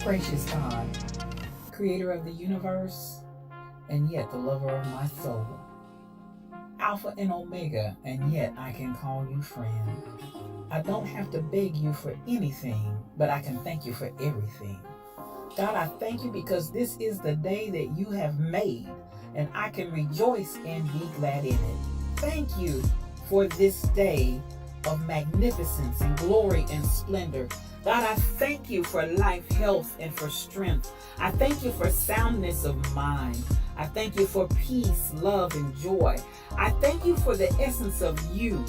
Gracious God, creator of the universe, and yet the lover of my soul. Alpha and Omega, and yet I can call you friend. I don't have to beg you for anything, but I can thank you for everything. God, I thank you because this is the day that you have made, and I can rejoice and be glad in it. Thank you for this day of magnificence and glory and splendor. God, I thank you for life, health, and for strength. I thank you for soundness of mind. I thank you for peace, love, and joy. I thank you for the essence of you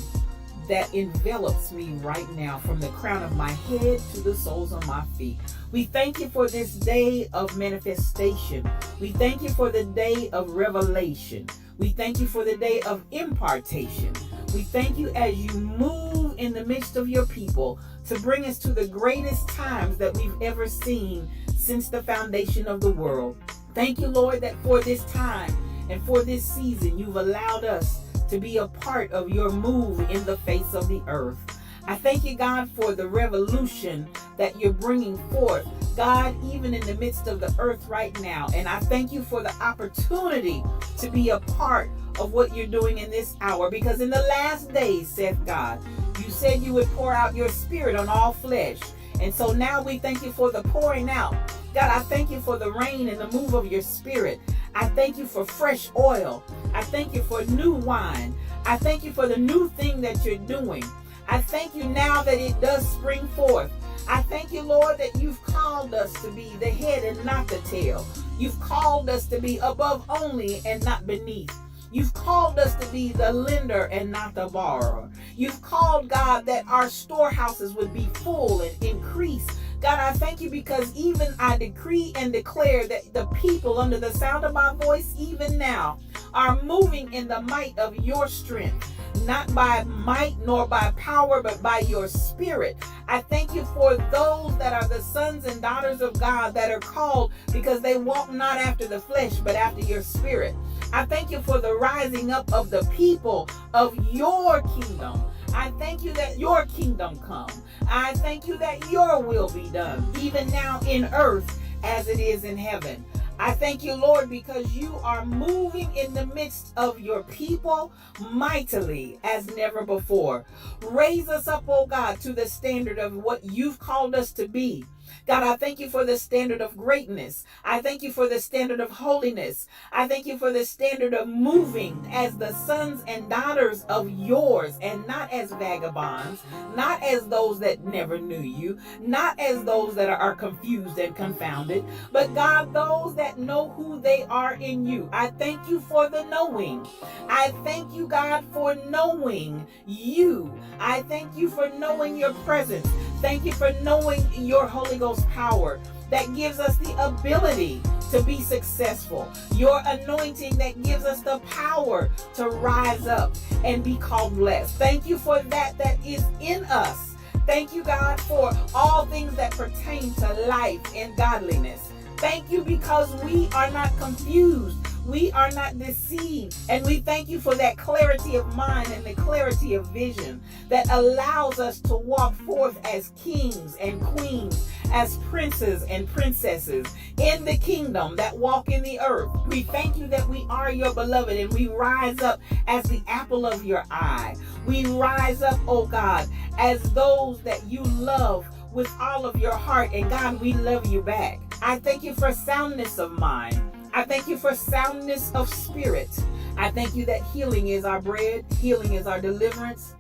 that envelops me right now, from the crown of my head to the soles of my feet. We thank you for this day of manifestation. We thank you for the day of revelation. We thank you for the day of impartation. We thank you as you move in the midst of your people to bring us to the greatest times that we've ever seen since the foundation of the world. Thank you, Lord, that for this time and for this season, you've allowed us to be a part of your move in the face of the earth. I thank you, God, for the revolution that you're bringing forth, God, even in the midst of the earth right now. And I thank you for the opportunity to be a part of what you're doing in this hour, because in the last days, saith God, you said you would pour out your spirit on all flesh. And so now we thank you for the pouring out. God, I thank you for the rain and the move of your spirit. I thank you for fresh oil. I thank you for new wine. I thank you for the new thing that you're doing. I thank you now that it does spring forth. I thank you, Lord, that you've called us to be the head and not the tail. You've called us to be above only and not beneath. You've called us to be the lender and not the borrower. You've called, God, that our storehouses would be full and increase. God, I thank you because even I decree and declare that the people under the sound of my voice, even now, are moving in the might of your strength. Not by might nor by power, but by your spirit. I thank you for those that are the sons and daughters of God that are called because they walk not after the flesh, but after your spirit. I thank you for the rising up of the people of your kingdom. I thank you that your kingdom come. I thank you that your will be done, even now in earth as it is in heaven. I thank you, Lord, because you are moving in the midst of your people mightily as never before. Raise us up, oh God, to the standard of what you've called us to be. God, I thank you for the standard of greatness. I thank you for the standard of holiness. I thank you for the standard of moving as the sons and daughters of yours, and not as vagabonds, not as those that never knew you, not as those that are confused and confounded, but God, those that know who they are in you. I thank you for the knowing. I thank you, God, for knowing you. I thank you for knowing your presence. Thank you for knowing your Holy Ghost power that gives us the ability to be successful. Your anointing that gives us the power to rise up and be called blessed. Thank you for that is in us. Thank you, God, for all things that pertain to life and godliness. Thank you because we are not confused. We are not deceived. And we thank you for that clarity of mind and the clarity of vision that allows us to walk forth as kings and queens, as princes and princesses in the kingdom that walk in the earth. We thank you that we are your beloved, and we rise up as the apple of your eye. We rise up, oh God, as those that you love with all of your heart. And God, we love you back. I thank you for soundness of mind. I thank you for soundness of spirit. I thank you that healing is our bread. Healing is our deliverance.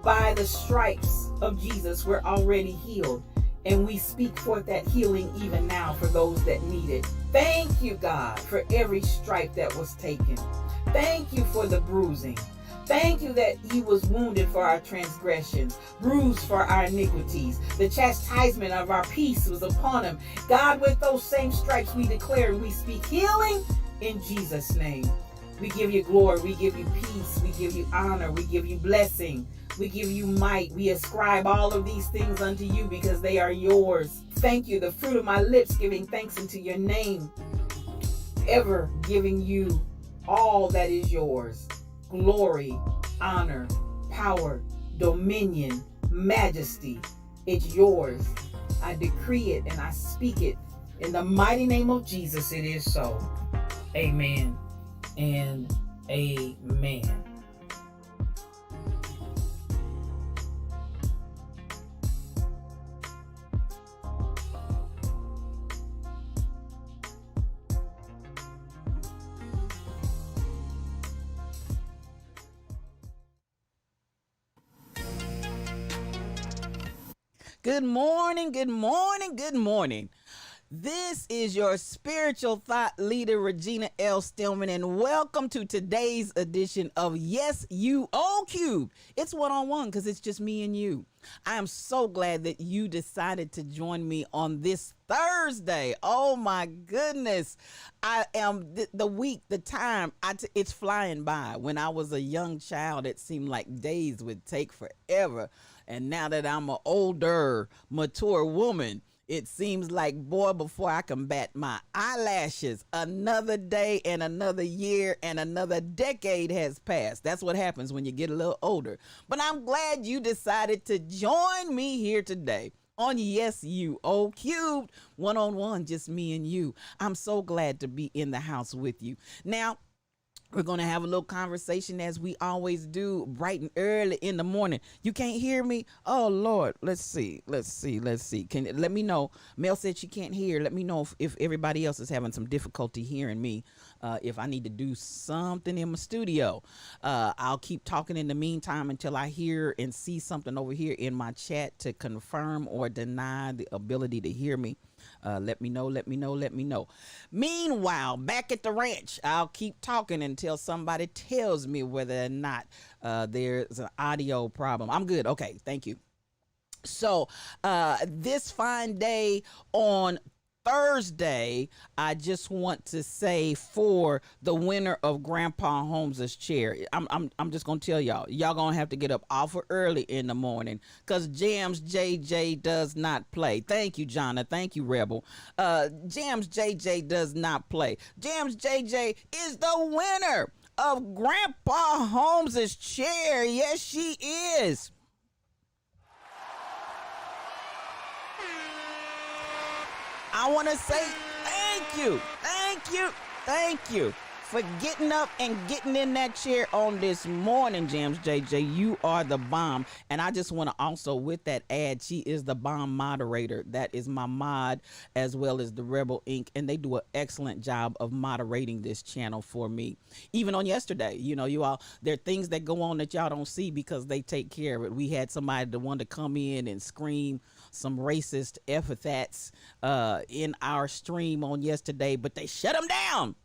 By the stripes of Jesus, we're already healed. And we speak forth that healing even now for those that need it. Thank you, God, for every stripe that was taken. Thank you for the bruising. Thank you that he was wounded for our transgressions, bruised for our iniquities. The chastisement of our peace was upon him. God, with those same stripes we declare and we speak healing in Jesus' name. We give you glory, we give you peace, we give you honor, we give you blessing, we give you might. We ascribe all of these things unto you because they are yours. Thank you, the fruit of my lips giving thanks unto your name, ever giving you all that is yours. Glory, honor, power, dominion, majesty. It's yours. I decree it and I speak it In the mighty name of Jesus, it is so. Amen and amen. Good morning, good morning, good morning. This is your spiritual thought leader, Regina L. Stillman, and welcome to today's edition of Yes, You O Cube. It's one-on-one because it's just me and you. I am so glad that you decided to join me on this Thursday. Oh my goodness. I am the week, the time, it's flying by. When I was a young child, it seemed like days would take forever. And now that I'm an older, mature woman, it seems like, boy, before I can bat my eyelashes, another day and another year and another decade has passed. That's what happens when you get a little older. But I'm glad you decided to join me here today on Yes, You O Cubed, one-on-one, just me and you. I'm so glad to be in the house with you. Now, we're going to have a little conversation as we always do bright and early in the morning. You can't hear me? Oh, Lord. Let's see. Let me know. Mel said she can't hear. Let me know if everybody else is having some difficulty hearing me, if I need to do something in my studio. I'll keep talking in the meantime until I hear and see something over here in my chat to confirm or deny the ability to hear me. Let me know. Meanwhile, back at the ranch, I'll keep talking until somebody tells me whether or not there's an audio problem. I'm good. Okay, thank you. So this fine day on Thursday, I just want to say for the winner of Grandpa Holmes's chair, I'm just gonna tell y'all gonna have to get up awful early in the morning because Jams JJ does not play. Thank you, Jonna. Thank you, Rebel. Jams JJ does not play. Jams JJ is the winner of Grandpa Holmes's chair. Yes, she is. I want to say thank you for getting up and getting in that chair on this morning, Jams JJ. You are the bomb. And I just want to also, with that add, she is the bomb moderator. That is my mod as well as the Rebel Inc. And they do an excellent job of moderating this channel for me. Even on yesterday, you all, there are things that go on that y'all don't see because they take care of it. We had somebody that wanted to come in and scream some racist epithets in our stream on yesterday, but they shut them down.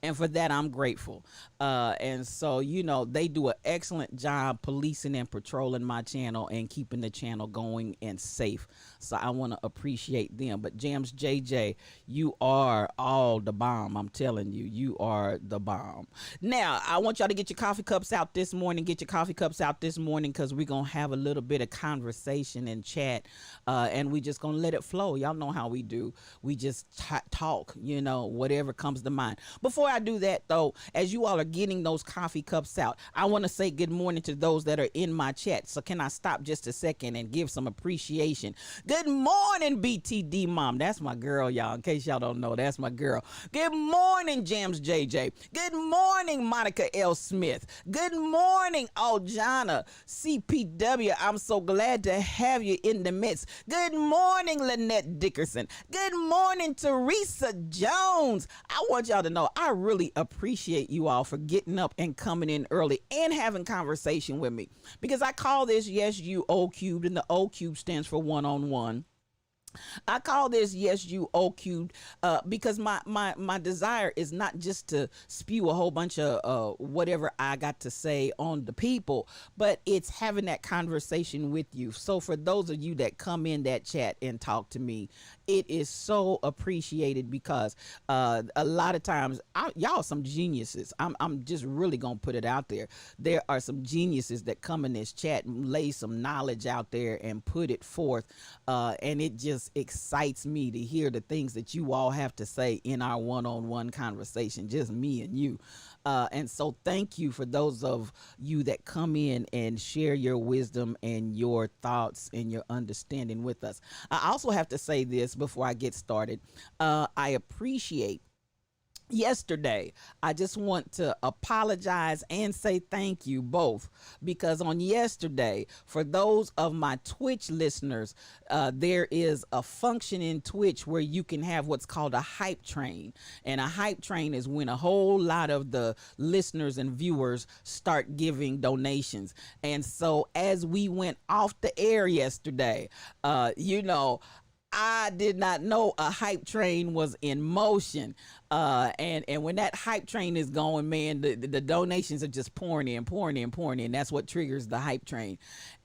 And for that, I'm grateful. And so, they do an excellent job policing and patrolling my channel and keeping the channel going and safe. So I want to appreciate them. But Jams JJ, you are all the bomb. I'm telling you, you are the bomb. Now, I want y'all to get your coffee cups out this morning. Because we're going to have a little bit of conversation and chat. And we just going to let it flow. Y'all know how we do. We just talk, whatever comes to mind. Before I do that, though, as you all are getting those coffee cups out, I want to say good morning to those that are in my chat. So can I stop just a second and give some appreciation? Good morning, BTD Mom. That's my girl, y'all. In case y'all don't know, that's my girl. Good morning, Jams JJ. Good morning, Monica L. Smith. Good morning, Aljana CPW. I'm so glad to have you in the midst. Good morning, Lynette Dickerson. Good morning, Teresa Jones. I want y'all to know I really appreciate you all for getting up and coming in early and having conversation with me, because I call this Yes You O Cubed, and the O Cube stands for one-on-one. I call this Yes You O Cubed because my desire is not just to spew a whole bunch of whatever I got to say on the people, but it's having that conversation with you. So for those of you that come in that chat and talk to me, it is so appreciated, because a lot of times y'all are some geniuses. I'm just really gonna put it out there. There are some geniuses that come in this chat and lay some knowledge out there and put it forth, and it just just excites me to hear the things that you all have to say in our one-on-one conversation, just me and you. And so thank you for those of you that come in and share your wisdom and your thoughts and your understanding with us. I also have to say this before I get started. I appreciate yesterday. I just want to apologize and say thank you both, because on yesterday, for those of my Twitch listeners, there is a function in Twitch where you can have what's called a hype train. And a hype train is when a whole lot of the listeners and viewers start giving donations. And so as we went off the air yesterday, I did not know a hype train was in motion. And when that hype train is going, man, the donations are just pouring in. That's what triggers the hype train.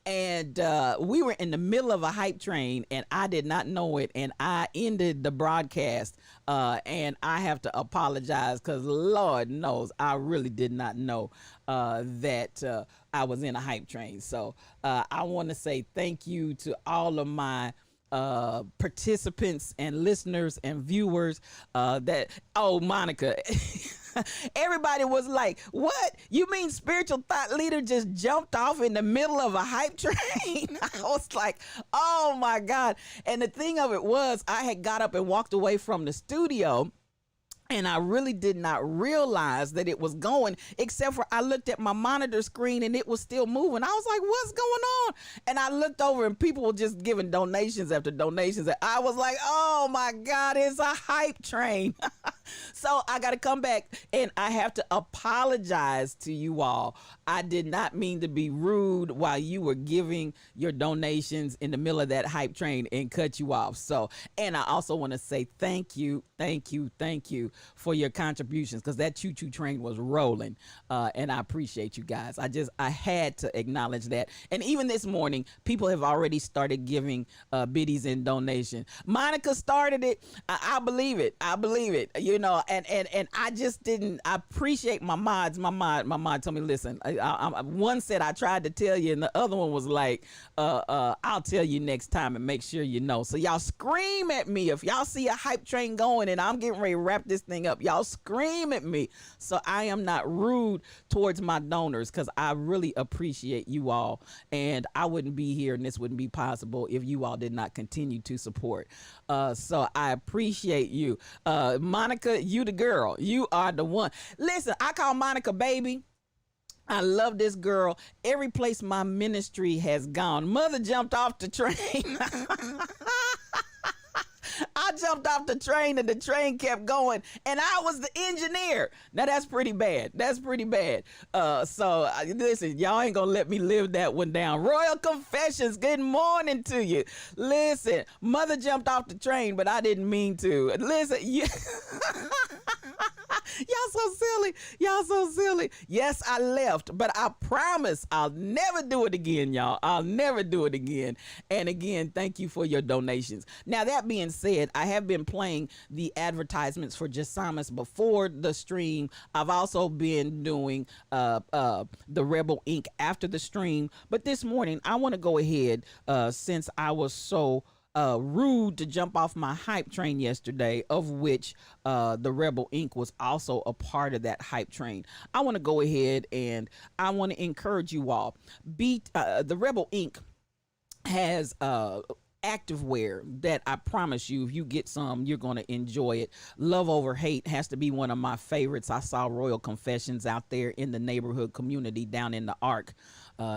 And we were in the middle of a hype train, and I did not know it, and I ended the broadcast, and I have to apologize because Lord knows I really did not know that I was in a hype train. So I want to say thank you to all of my participants and listeners and viewers Monica. Everybody was like, what? You mean spiritual thought leader just jumped off in the middle of a hype train? I was like, oh my God. And the thing of it was, I had got up and walked away from the studio, and I really did not realize that it was going, except for I looked at my monitor screen and it was still moving. I was like, what's going on? And I looked over and people were just giving donations after donations. And I was like, oh my God, it's a hype train. So I got to come back and I have to apologize to you all. I did not mean to be rude while you were giving your donations in the middle of that hype train and cut you off. So, and I also want to say thank you for your contributions, because that choo-choo train was rolling, and I appreciate you guys. I had to acknowledge that. And even this morning, people have already started giving biddies in donation. Monica started it. I believe it. And I just didn't. I appreciate my mods. My mod told me, listen. One said I tried to tell you, and the other one was like, I'll tell you next time and make sure you know. So y'all scream at me if y'all see a hype train going and I'm getting ready to wrap this thing up. Y'all scream at me. So I am not rude towards my donors, because I really appreciate you all, and I wouldn't be here and this wouldn't be possible if you all did not continue to support. So I appreciate you. Monica, you the girl. You are the one. Listen, I call Monica baby. I love this girl. Every place my ministry has gone, mother jumped off the train. I jumped off the train and the train kept going, and I was the engineer. Now that's pretty bad. Listen, y'all ain't gonna let me live that one down. Royal Confessions, good morning to you. Listen, mother jumped off the train, but I didn't mean to. Listen, Y'all so silly. Yes, I left, but I promise I'll never do it again, y'all. I'll never do it again. And again, thank you for your donations. Now, that being said, I have been playing the advertisements for Jasamis before the stream. I've also been doing the Rebel Inc. after the stream. But this morning, I want to go ahead, since I was so rude to jump off my hype train yesterday, of which the Rebel Inc. was also a part of that hype train. I want to go ahead and I want to encourage you all. The Rebel Inc. has activewear that I promise you, if you get some, you're going to enjoy it. Love Over Hate has to be one of my favorites. I saw Royal Confessions out there in the neighborhood community down in the Ark.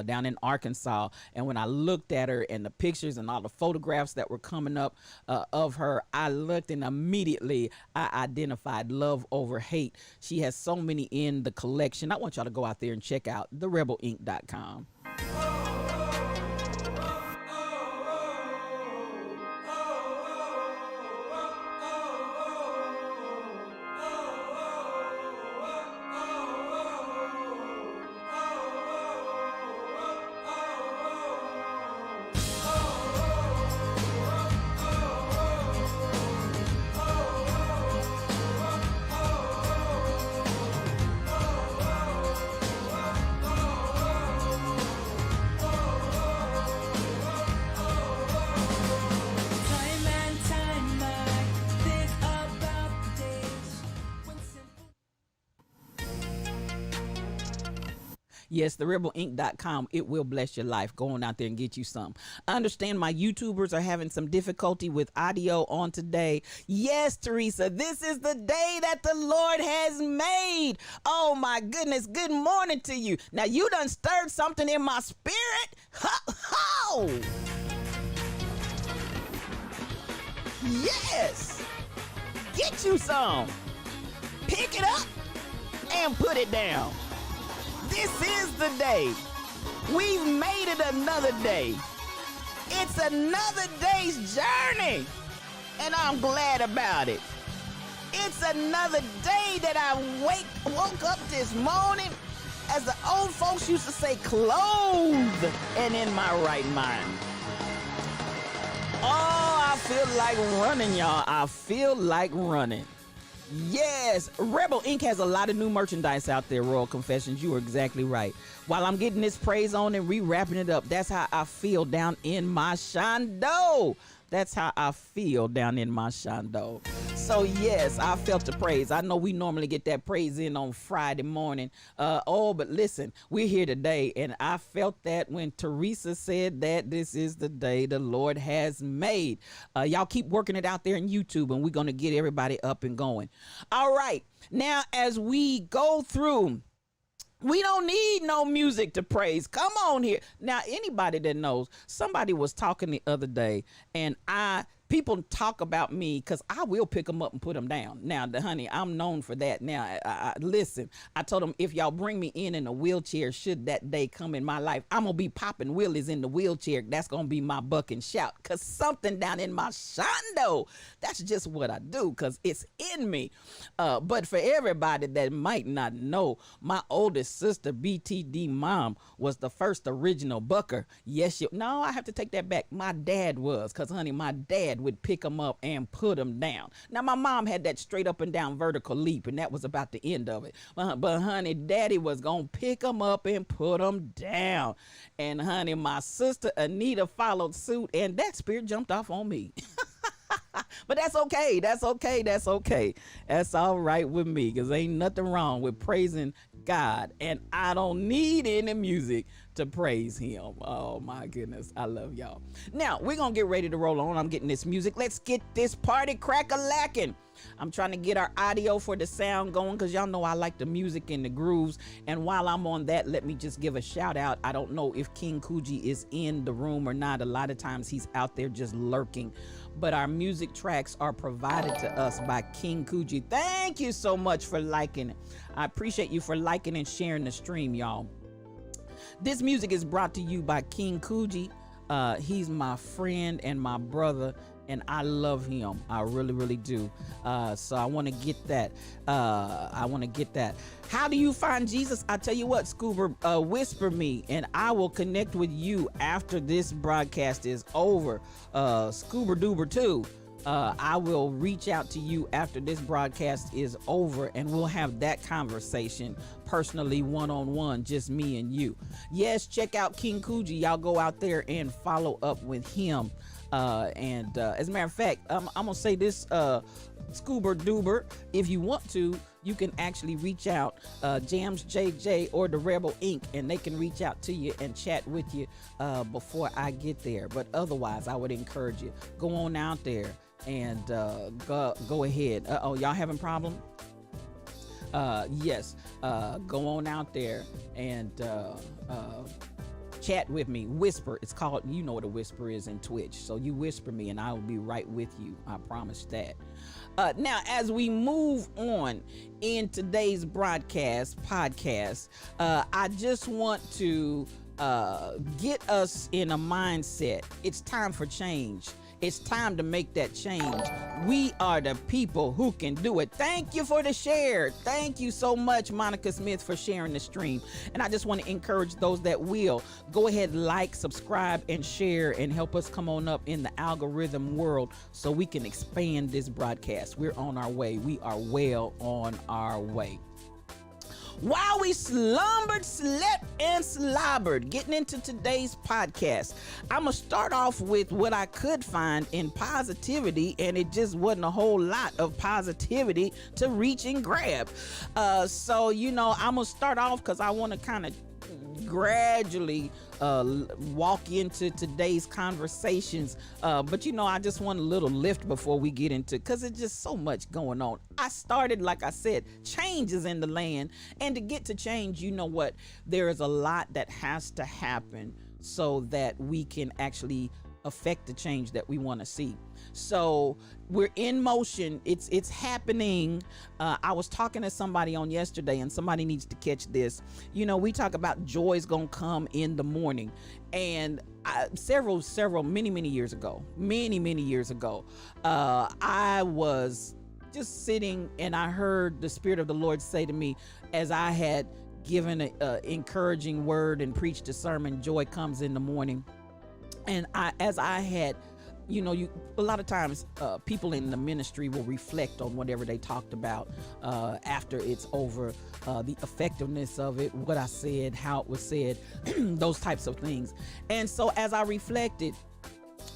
Down in Arkansas, and when I looked at her and the pictures and all the photographs that were coming up of her, I looked and immediately I identified Love Over Hate. She has so many in the collection. I want y'all to go out there and check out therebelinc.com. Yes, therebelink.com. It will bless your life. Go on out there and get you some. I understand my YouTubers are having some difficulty with audio on today. Yes, Teresa, this is the day that the Lord has made. Oh my goodness. Good morning to you. Now you done stirred something in my spirit. Ho, ho. Yes. Get you some. Pick it up and put it down. This is the day. We've made it another day. It's another day's journey, and I'm glad about it. It's another day that I woke up this morning, as the old folks used to say, clothed and in my right mind. Oh, I feel like running, y'all. I feel like running. Yes, Rebel Inc. has a lot of new merchandise out there, Royal Confessions. You are exactly right. While I'm getting this praise on and re-wrapping it up, that's how I feel down in my shondo. That's how I feel down in my shondo. So yes, I felt the praise. I know we normally get that praise in on Friday morning. But listen, we're here today, and I felt that when Teresa said that this is the day the Lord has made. Y'all keep working it out there in YouTube, and we're going to get everybody up and going. All right. Now, as we go through, we don't need no music to praise. Come on here. Now, anybody that knows, somebody was talking the other day, and people talk about me because I will pick them up and put them down. Now, honey, I'm known for that. Now, listen, I told them, if y'all bring me in a wheelchair, should that day come in my life, I'm going to be popping wheelies in the wheelchair. That's going to be my buck and shout, because something down in my shondo, that's just what I do, because it's in me. But for everybody that might not know, my oldest sister, BTD mom, was the first original bucker. Yes, no, I have to take that back. My dad was, because, honey, my dad would pick them up and put them down. Now, my mom had that straight up and down vertical leap, and that was about the end of it. But honey, daddy was going to pick them up and put them down. And honey, my sister Anita followed suit, and that spirit jumped off on me. But that's okay. That's okay. That's okay. That's all right with me, because ain't nothing wrong with praising God. And I don't need any music to praise him. Oh my goodness. I love y'all. Now we're going to get ready to roll on. I'm getting this music. Let's get this party crack-a-lacking. I'm trying to get our audio for the sound going, because y'all know I like the music and the grooves. And while I'm on that, let me just give a shout out. I don't know if King Coogee is in the room or not. A lot of times he's out there just lurking. But our music tracks are provided to us by King Coogee. Thank you so much for liking it. I appreciate you for liking and sharing the stream, y'all. This music is brought to you by King Coogee. He's my friend and my brother, and I love him. I really, really do. So I want to get that. How do you find Jesus? I tell you what, Scuba, whisper me, and I will connect with you after this broadcast is over. Scuba Doober 2. I will reach out to you after this broadcast is over, and we'll have that conversation personally, one-on-one, just me and you. Yes, check out King Coogee. Y'all go out there and follow up with him. As a matter of fact, I'm gonna say this, Scuba Doober, if you want to, you can actually reach out, Jams JJ or the Rebel Inc., and they can reach out to you and chat with you before I get there. But otherwise, I would encourage you, go on out there and go ahead. Y'all having problem? Yes, go on out there and chat with me. Whisper. It's called, you know what a whisper is in Twitch. So you whisper me and I will be right with you. I promise that. Now, as we move on in today's podcast, I just want to get us in a mindset. It's time for change. It's time to make that change. We are the people who can do it. Thank you for the share. Thank you so much, Monica Smith, for sharing the stream. And I just want to encourage those that will go ahead, like, subscribe, and share, and help us come on up in the algorithm world so we can expand this broadcast. We're on our way. We are well on our way. While we slumbered, slept, and slobbered, getting into today's podcast, I'm going to start off with what I could find in positivity, and it just wasn't a whole lot of positivity to reach and grab. So, I'm going to start off because I want to kind of gradually walk into today's conversations, but I just want a little lift before we get into, because it's just so much going on. I started, like I said, change is in the land, and to get to change, you know what, there is a lot that has to happen so that we can actually affect the change that we want to see. So we're in motion. It's happening. I was talking to somebody on yesterday, and somebody needs to catch this. We talk about joy's gonna come in the morning, and many years ago, I was just sitting, and I heard the Spirit of the Lord say to me, as I had given an encouraging word and preached a sermon, joy comes in the morning. And as I had, a lot of times people in the ministry will reflect on whatever they talked about after it's over, the effectiveness of it, what I said, how it was said, those types of things. And so as I reflected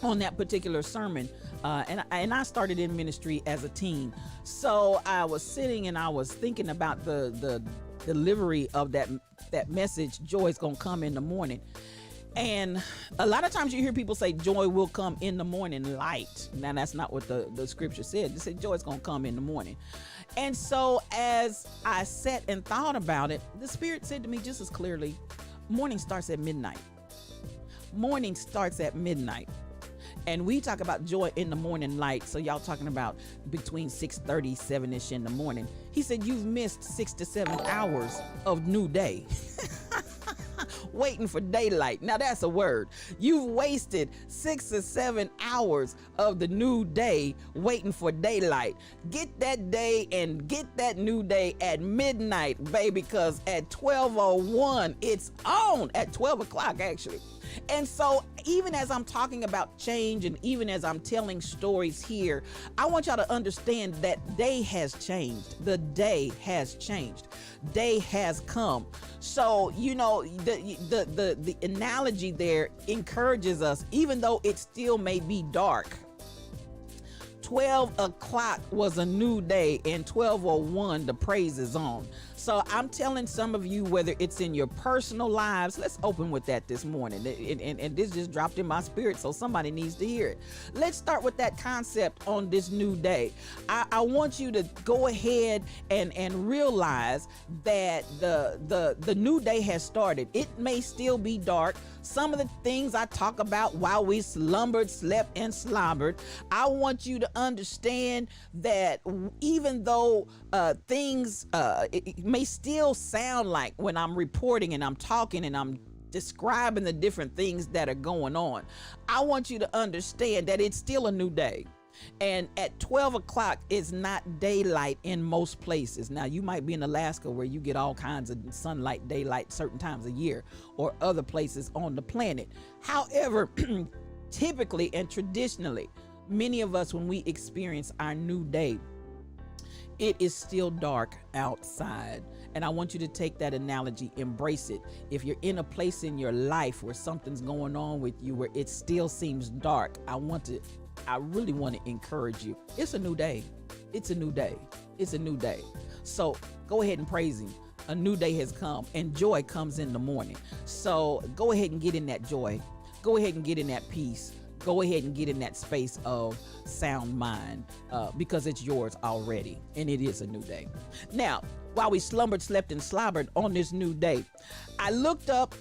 on that particular sermon, and I started in ministry as a teen, so I was sitting and I was thinking about the delivery of that message, joy's gonna come in the morning. And a lot of times you hear people say joy will come in the morning light. Now that's not what the scripture said. It said joy is going to come in the morning. And so as I sat and thought about it, the Spirit said to me just as clearly, morning starts at midnight. Morning starts at midnight. And we talk about joy in the morning light. So y'all talking about between 6:30, 7-ish in the morning. He said, you've missed 6 to 7 hours of new day. Waiting for daylight. Now that's a word. You've wasted 6 or 7 hours of the new day waiting for daylight. Get that day and get that new day at midnight, baby, because at 12:01 it's on, at 12 o'clock actually. And so even as I'm talking about change, and even as I'm telling stories here, I want y'all to understand that day has changed. The day has changed. Day has come. So, the analogy there encourages us, even though it still may be dark. 12 o'clock was a new day, and 12:01 the praise is on. So I'm telling some of you, whether it's in your personal lives, let's open with that this morning. And this just dropped in my spirit, so somebody needs to hear it. Let's start with that concept on this new day. I want you to go ahead and realize that the new day has started. It may still be dark. Some of the things I talk about while we slumbered, slept, and slobbered, I want you to understand that even though things it may still sound like, when I'm reporting and I'm talking and I'm describing the different things that are going on, I want you to understand that it's still a new day. And at 12 o'clock is not daylight in most places. Now, you might be in Alaska where you get all kinds of sunlight, daylight certain times of year, or other places on the planet. However, typically and traditionally, many of us, when we experience our new day, it is still dark outside. And I want you to take that analogy, embrace it. If you're in a place in your life where something's going on with you, where it still seems dark, I really want to encourage you. It's a new day. It's a new day. It's a new day. So go ahead and praise him. A new day has come, and joy comes in the morning. So go ahead and get in that joy. Go ahead and get in that peace. Go ahead and get in that space of sound mind, because it's yours already, and it is a new day. Now, while we slumbered, slept, and slobbered on this new day, I looked up,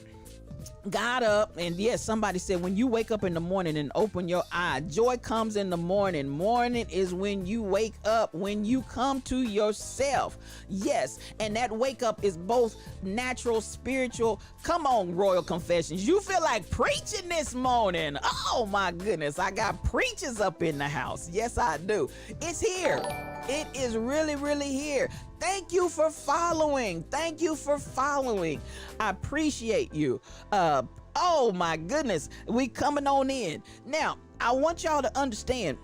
got up, and yes, somebody said, when you wake up in the morning and open your eye, joy comes in the morning. Morning is when you wake up, when you come to yourself. Yes, and that wake up is both natural, spiritual. Come on, Royal Confessions. You feel like preaching this morning. Oh my goodness, I got preachers up in the house. Yes, I do. It's here. It is really, really here. Thank you for following. Thank you for following. I appreciate you. Oh my goodness, we coming on in. Now, I want y'all to understand,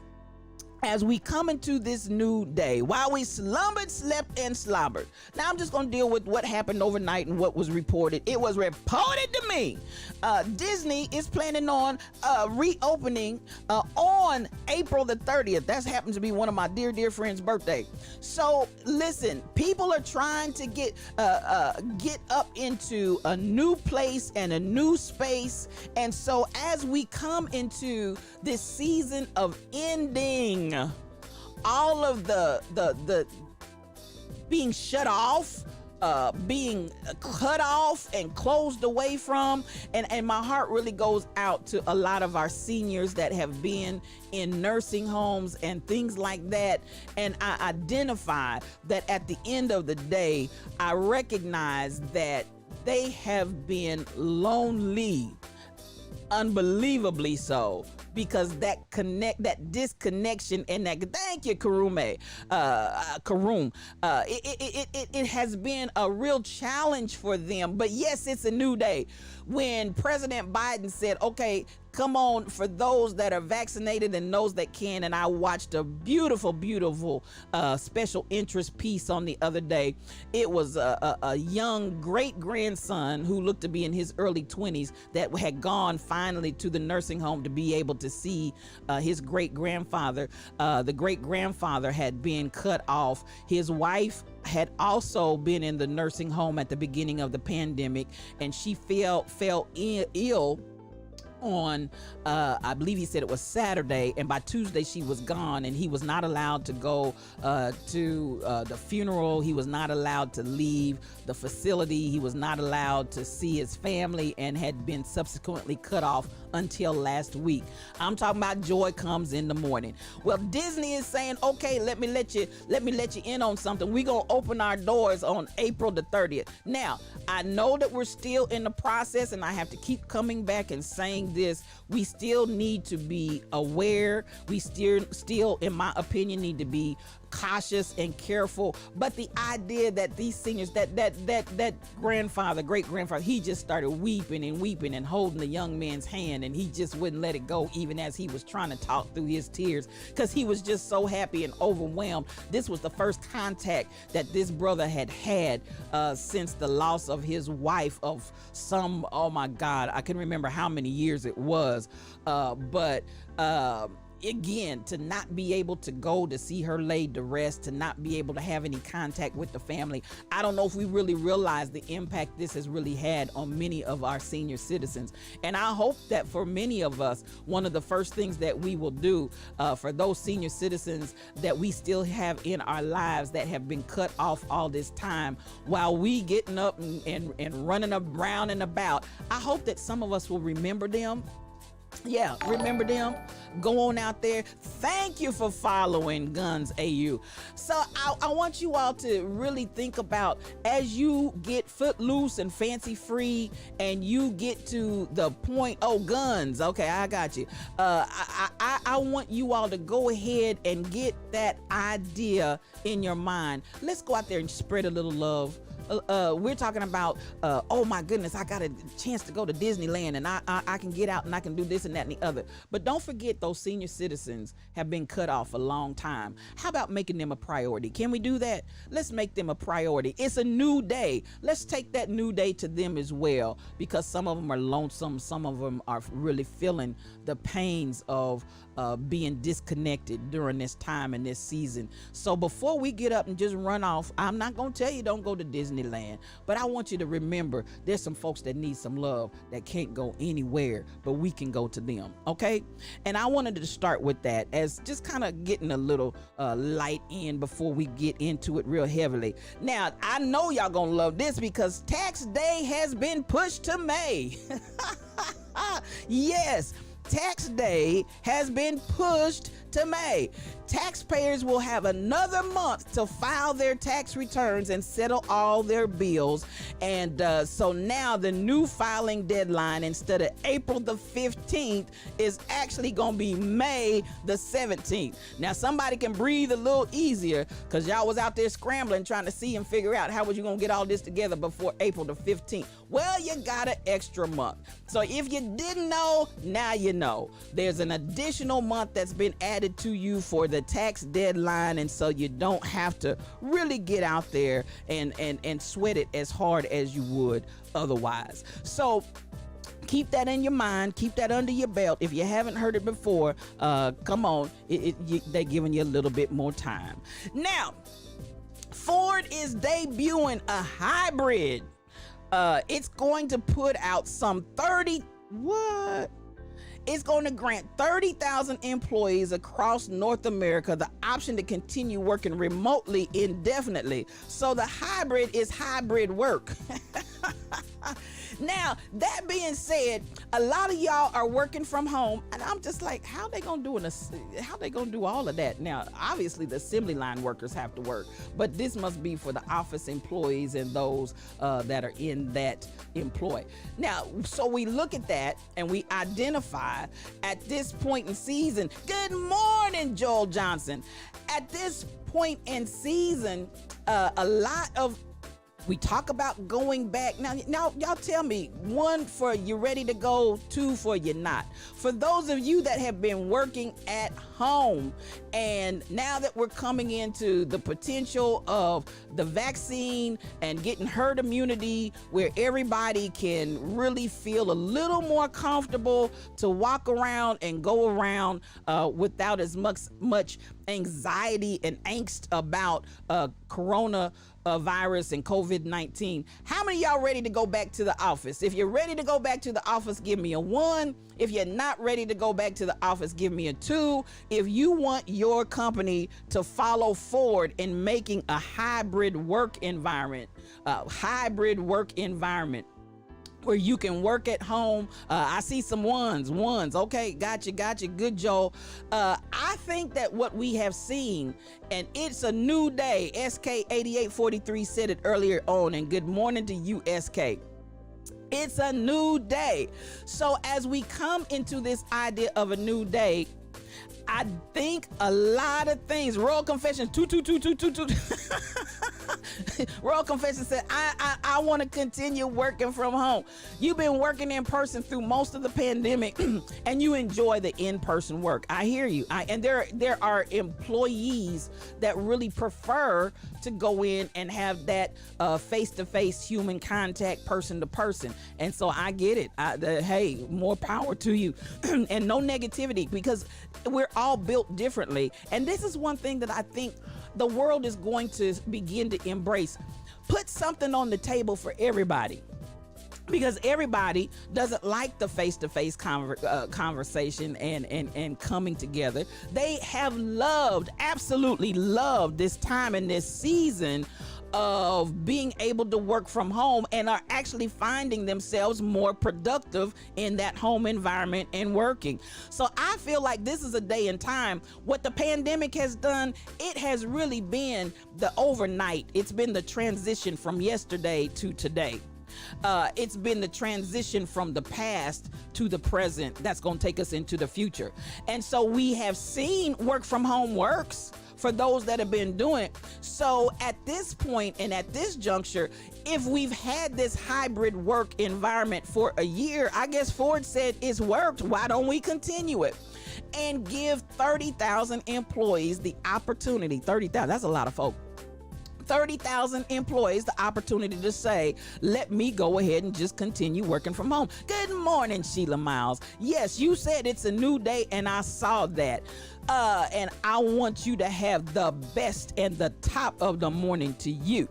as we come into this new day, while we slumbered, slept, and slobbered. Now, I'm just going to deal with what happened overnight and what was reported. It was reported to me. Disney is planning on reopening on April the 30th. That happens to be one of my dear, dear friends' birthday. So, listen, people are trying to get up into a new place and a new space. And so, as we come into this season of ending all of the being shut off, being cut off and closed away from, and my heart really goes out to a lot of our seniors that have been in nursing homes and things like that. And I identify that at the end of the day, I recognize that they have been lonely, unbelievably so, because that disconnection and that, thank you, Karoom, it has been a real challenge for them. But yes, it's a new day. When President Biden said, okay, come on, for those that are vaccinated and those that can. And I watched a beautiful, beautiful special interest piece on the other day. It was a young great-grandson who looked to be in his early 20s that had gone finally to the nursing home to be able to see his great-grandfather. The great-grandfather had been cut off. His wife had also been in the nursing home at the beginning of the pandemic, and she fell ill on I believe he said it was Saturday, and by Tuesday she was gone, and he was not allowed to go to the funeral. He was not allowed to leave the facility. He was not allowed to see his family, and had been subsequently cut off until last week. I'm talking about joy comes in the morning. Well, Disney is saying, okay, let me let you in on something. We're gonna open our doors on April the 30th. Now, I know that we're still in the process, and I have to keep coming back and saying this. We still need to be aware. We still, in my opinion, need to be cautious and careful. But the idea that these seniors, that grandfather, great grandfather, he just started weeping and holding the young man's hand, and he just wouldn't let it go, even as he was trying to talk through his tears, because he was just so happy and overwhelmed. This was the first contact that this brother had since the loss of his wife of some, oh my God, I can remember how many years it was, but again, to not be able to go to see her laid to rest, to not be able to have any contact with the family. I don't know if we really realize the impact this has really had on many of our senior citizens. And I hope that for many of us, one of the first things that we will do for those senior citizens that we still have in our lives that have been cut off all this time, while we getting up and running around and about, I hope that some of us will remember them. Yeah, remember them. Go on out there. Thank you for following Guns AU. So I want you all to really think about, as you get footloose and fancy free, and you get to the point, oh, guns, okay, I got you. I want you all to go ahead and get that idea in your mind. Let's go out there and spread a little love. We're talking about, oh my goodness, I got a chance to go to Disneyland, and I can get out and I can do this and that and the other. But don't forget, those senior citizens have been cut off a long time. How about making them a priority? Can we do that? Let's make them a priority. It's a new day. Let's take that new day to them as well, because some of them are lonesome. Some of them are really feeling the pains of being disconnected during this time and this season. So before we get up and just run off, I'm not going to tell you don't go to Disneyland, but I want you to remember there's some folks that need some love that can't go anywhere, but we can go to them, okay? And I wanted to start with that as just kind of getting a little light in before we get into it real heavily. Now, I know y'all gonna love this, because tax day has been pushed to May. Yes, tax day has been pushed to May. Taxpayers will have another month to file their tax returns and settle all their bills. And so now the new filing deadline, instead of April the 15th, is actually going to be May the 17th. Now somebody can breathe a little easier, because y'all was out there scrambling trying to see and figure out how was you going to get all this together before April the 15th. Well, you got an extra month. So if you didn't know, now you know. There's an additional month that's been added added to you for the tax deadline, and so you don't have to really get out there and sweat it as hard as you would otherwise. So keep that in your mind, keep that under your belt. If you haven't heard it before, come on, they're giving you a little bit more time. Now, Ford is debuting a hybrid. It's going to put out some 30, what? It's going to grant 30,000 employees across North America the option to continue working remotely indefinitely. So the hybrid is hybrid work. Now, that being said, a lot of y'all are working from home, and I'm just like, how they gonna do all of that? Now, obviously, the assembly line workers have to work, but this must be for the office employees and those that are in that employ. Now, so we look at that and we identify at this point in season. Good morning, Joel Johnson. At this point in season, a lot of we talk about going back. Now, y'all tell me, one, for you ready to go, two, for you not. For those of you that have been working at home, and now that we're coming into the potential of the vaccine and getting herd immunity, where everybody can really feel a little more comfortable to walk around and go around without as much anxiety and angst about corona virus and COVID-19. How many of y'all ready to go back to the office? If you're ready to go back to the office, give me a 1. If you're not ready to go back to the office, give me a 2. If you want your company to follow forward in making a hybrid work environment, where you can work at home. I see some ones. Okay, gotcha. Good, Joel. I think that what we have seen, and it's a new day. SK8843 said it earlier on, and good morning to you, SK. It's a new day. So as we come into this idea of a new day, I think a lot of things. Royal Confession 22222. Royal Confession said, I want to continue working from home. You've been working in person through most of the pandemic and you enjoy the in-person work. I hear you. And there are employees that really prefer to go in and have that face-to-face human contact, person to person. And so I get it. Hey, more power to you. And no negativity, because we're all built differently. And this is one thing that I think the world is going to begin to embrace. Put something on the table for everybody, because everybody doesn't like the face-to-face conversation and coming together. They have absolutely loved this time and this season of being able to work from home, and are actually finding themselves more productive in that home environment and working. So I feel like this is a day and time. What the pandemic has done, it has really been the overnight. It's been the transition from yesterday to today. It's been the transition from the past to the present that's going to take us into the future. And so we have seen work from home works for those that have been doing it. So at this point and at this juncture, if we've had this hybrid work environment for a year, I guess Ford said it's worked. Why don't we continue it and give 30,000 employees the opportunity? 30,000, that's a lot of folk. 30,000 employees the opportunity to say, let me go ahead and just continue working from home. Good morning, Sheila Miles. Yes, you said it's a new day, and I saw that. And I want you to have the best and the top of the morning to you.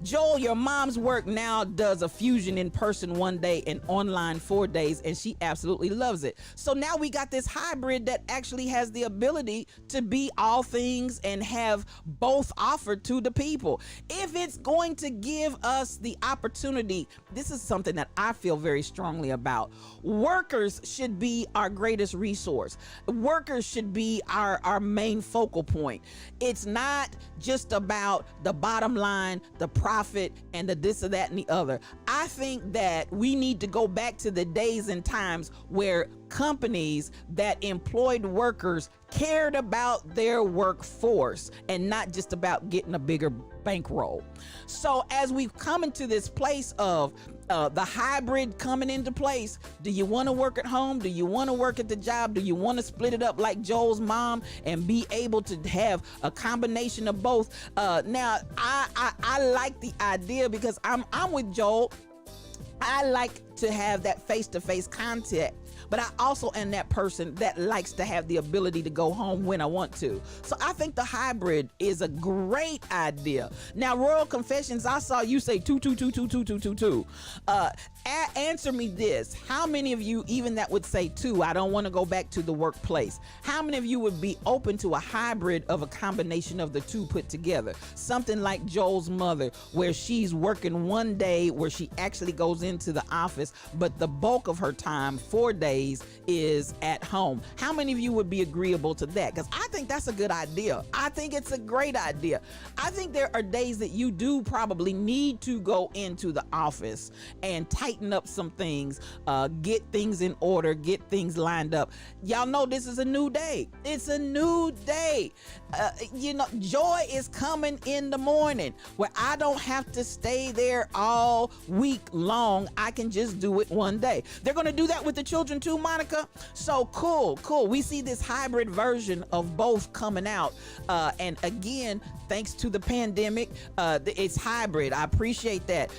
Joel, your mom's work now does a fusion in person 1 day and online 4 days, and she absolutely loves it. So now we got this hybrid that actually has the ability to be all things and have both offered to the people. If it's going to give us the opportunity, this is something that I feel very strongly about. Workers should be our greatest resource. Workers should be our main focal point. It's not just about the bottom line, the profit, and the this or that and the other. I think that we need to go back to the days and times where companies that employed workers cared about their workforce and not just about getting a bigger bankroll. So as we've come into this place of the hybrid coming into place, do you want to work at home? Do you want to work at the job? Do you want to split it up like Joel's mom and be able to have a combination of both? Now, I like the idea because I'm with Joel. I like to have that face-to-face contact, but I also am that person that likes to have the ability to go home when I want to. So I think the hybrid is a great idea. Now, Royal Confessions, I saw you say two. Answer me this. How many of you, even that would say two, I don't want to go back to the workplace. How many of you would be open to a hybrid of a combination of the two put together? Something like Joel's mother, where she's working one day where she actually goes into the office, but the bulk of her time, 4 days, is at home. How many of you would be agreeable to that? Because I think that's a good idea. I think it's a great idea. I think there are days that you do probably need to go into the office and tighten up some things, get things in order, get things lined up. Y'all know this is a new day. It's a new day. Joy is coming in the morning where I don't have to stay there all week long. I can just do it one day. They're going to do that with the children too, Monica. So cool. We see this hybrid version of both coming out. And again, thanks to the pandemic, it's hybrid. I appreciate that.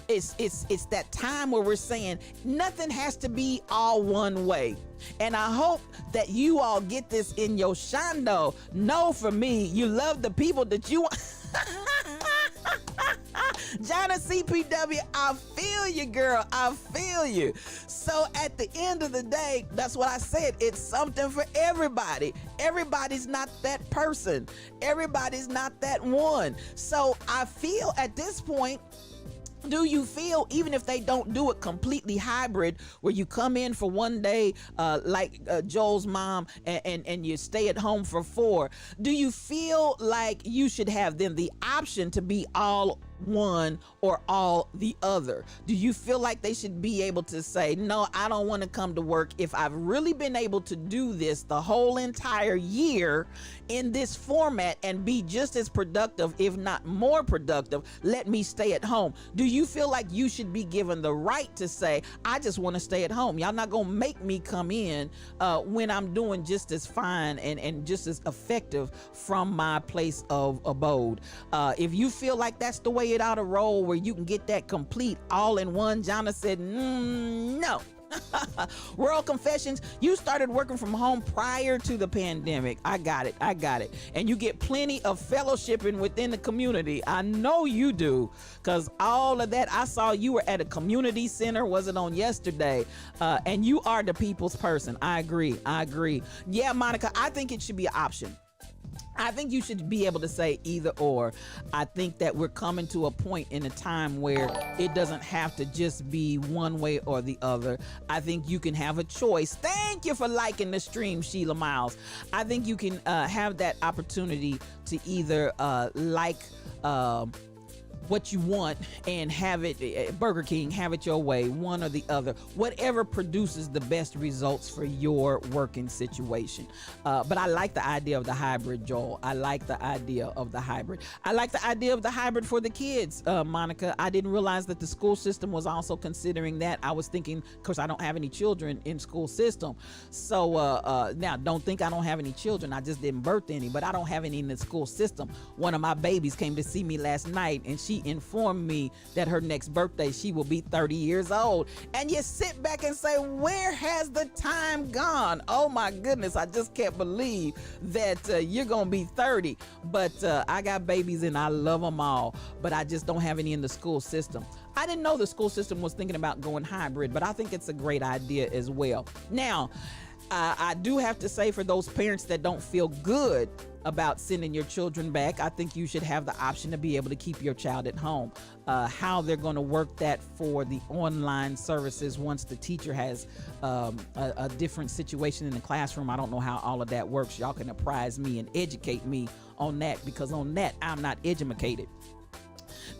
It's that time where we're saying nothing has to be all one way. And I hope that you all get this in your shando. Know for me, you love the people that you want. Jana CPW, I feel you, girl. I feel you. So at the end of the day, that's what I said. It's something for everybody. Everybody's not that person. Everybody's not that one. So I feel at this point, do you feel, even if they don't do it completely hybrid, where you come in for one day, like Joel's mom, and you stay at home for 4, do you feel like you should have then the option to be all one or all the other? Do you feel like they should be able to say, no, I don't want to come to work if I've really been able to do this the whole entire year in this format and be just as productive, if not more productive? Let me stay at home. Do you feel like you should be given the right to say, I just want to stay at home? Y'all not gonna make me come in when I'm doing just as fine and just as effective from my place of abode. If you feel like that's the way it ought to roll, where you can get that complete all in one, Jana said, no. Royal Confessions, you started working from home prior to the pandemic. I got it. And you get plenty of fellowshipping within the community. I know you do, because all of that, I saw you were at a community center, was it on yesterday? And you are the people's person. I agree. Yeah, Monica, I think it should be an option. I think you should be able to say either or. I think that we're coming to a point in a time where it doesn't have to just be one way or the other. I think you can have a choice. Thank you for liking the stream, Sheila Miles. I think you can have that opportunity to either like what you want and have it Burger King, have it your way, one or the other, whatever produces the best results for your working situation. But I like the idea of the hybrid, Joel. I like the idea of the hybrid. I like the idea of the hybrid for the kids, Monica. I didn't realize that the school system was also considering that. I was thinking, because I don't have any children in school system. So now don't think I don't have any children. I just didn't birth any, but I don't have any in the school system. One of my babies came to see me last night, and she informed me that her next birthday she will be 30 years old. And you sit back and say, where has the time gone? Oh my goodness, I just can't believe that you're gonna be 30. But I got babies and I love them all, but I just don't have any in the school system. I didn't know the school system was thinking about going hybrid, but I think it's a great idea as well. Now, I do have to say, for those parents that don't feel good about sending your children back, I think you should have the option to be able to keep your child at home. How they're going to work that for the online services once the teacher has a different situation in the classroom, I don't know how all of that works. Y'all can apprise me and educate me on that, because on that I'm not educated.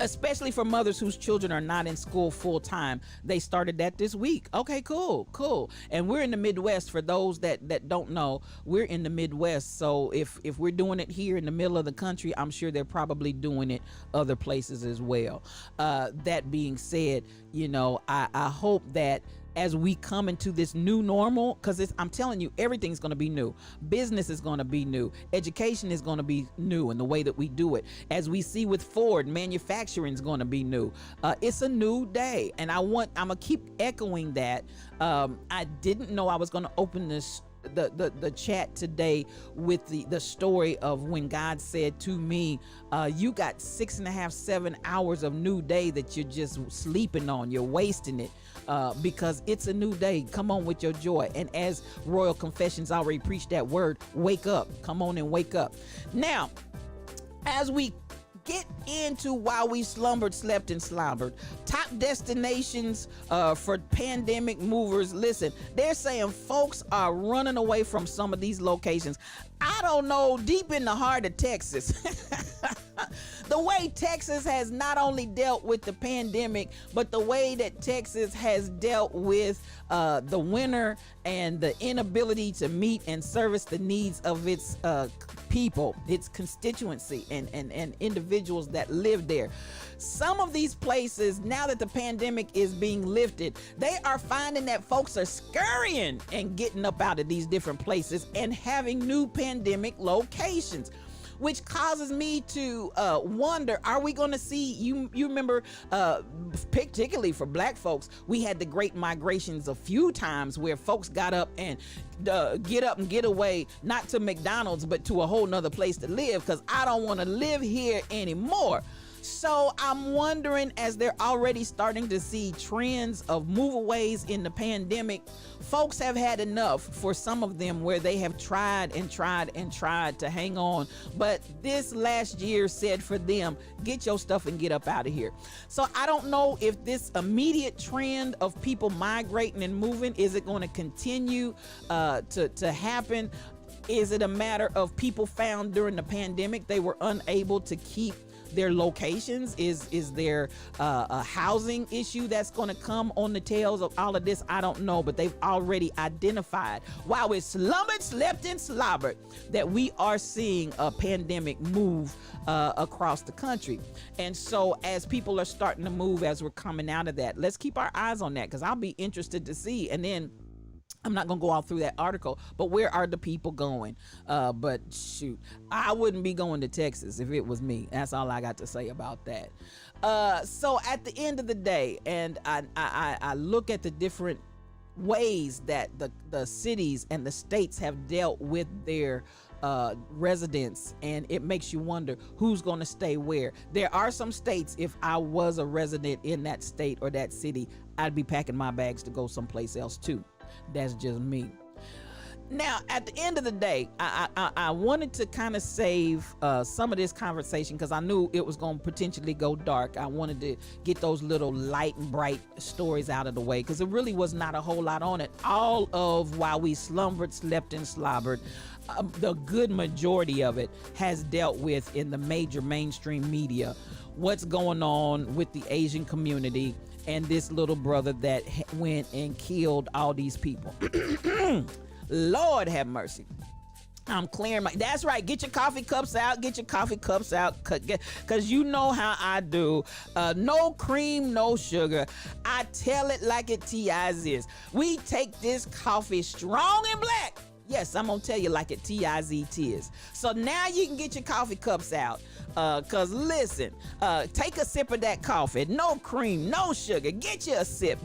especially for mothers whose children are not in school full time. They started that this week. Okay, cool. And we're in the Midwest. For those that don't know, we're in the Midwest. So if we're doing it here in the middle of the country, I'm sure they're probably doing it other places as well. That being said, I hope that as we come into this new normal, because I'm telling you, everything's going to be new. Business is going to be new. Education is going to be new in the way that we do it. As we see with Ford, manufacturing is going to be new. It's a new day, and I'm gonna keep echoing that. I didn't know I was going to open the chat today with the story of when God said to me, you got 6.5, 7 hours of new day that you're just sleeping on. You're wasting it. Because it's a new day. Come on with your joy. And as Royal Confessions already preached that word, wake up. Come on and wake up. Now, as we get into while we slumbered, slept, and slobbered, top destinations for pandemic movers. Listen, they're saying folks are running away from some of these locations. I don't know, deep in the heart of Texas. The way Texas has not only dealt with the pandemic, but the way that Texas has dealt with the winter and the inability to meet and service the needs of its people, its constituency, and individuals that live there. Some of these places, now that the pandemic is being lifted, they are finding that folks are scurrying and getting up out of these different places and having new pandemic locations, which causes me to wonder, are we going to see, you remember, particularly for black folks, we had the great migrations a few times where folks got up and get up and get away, not to McDonald's, but to a whole nother place to live, because I don't want to live here anymore. So I'm wondering, as they're already starting to see trends of move-aways in the pandemic, folks have had enough for some of them where they have tried to hang on. But this last year said for them, get your stuff and get up out of here. So I don't know if this immediate trend of people migrating and moving, is it going to continue to happen? Is it a matter of people found during the pandemic they were unable to keep their locations? Is there a housing issue that's going to come on the tails of all of this? I don't know, but they've already identified, while we slumbered, slept, and slobbered, that we are seeing a pandemic move across the country. And so as people are starting to move, as we're coming out of that, let's keep our eyes on that, because I'll be interested to see. And then I'm not going to go all through that article, but where are the people going? But shoot, I wouldn't be going to Texas if it was me. That's all I got to say about that. So at the end of the day, and I look at the different ways that the cities and the states have dealt with their residents, and it makes you wonder who's going to stay where. There are some states, if I was a resident in that state or that city, I'd be packing my bags to go someplace else too. That's just me. Now, at the end of the day, I wanted to kind of save some of this conversation, because I knew it was going to potentially go dark. I wanted to get those little light and bright stories out of the way, because it really was not a whole lot on it. All of while we slumbered, slept, and slobbered, the good majority of it has dealt with in the major mainstream media. What's going on with the Asian community and this little brother that went and killed all these people. Lord have mercy. I'm clearing my, that's right, get your coffee cups out, because you know how I do. No cream, no sugar. I tell it like it TIZ. We take this coffee strong and black. Yes, I'm gonna tell you like it TIZ. So now you can get your coffee cups out. Cause listen, take a sip of that coffee. No cream, no sugar. Get you a sip.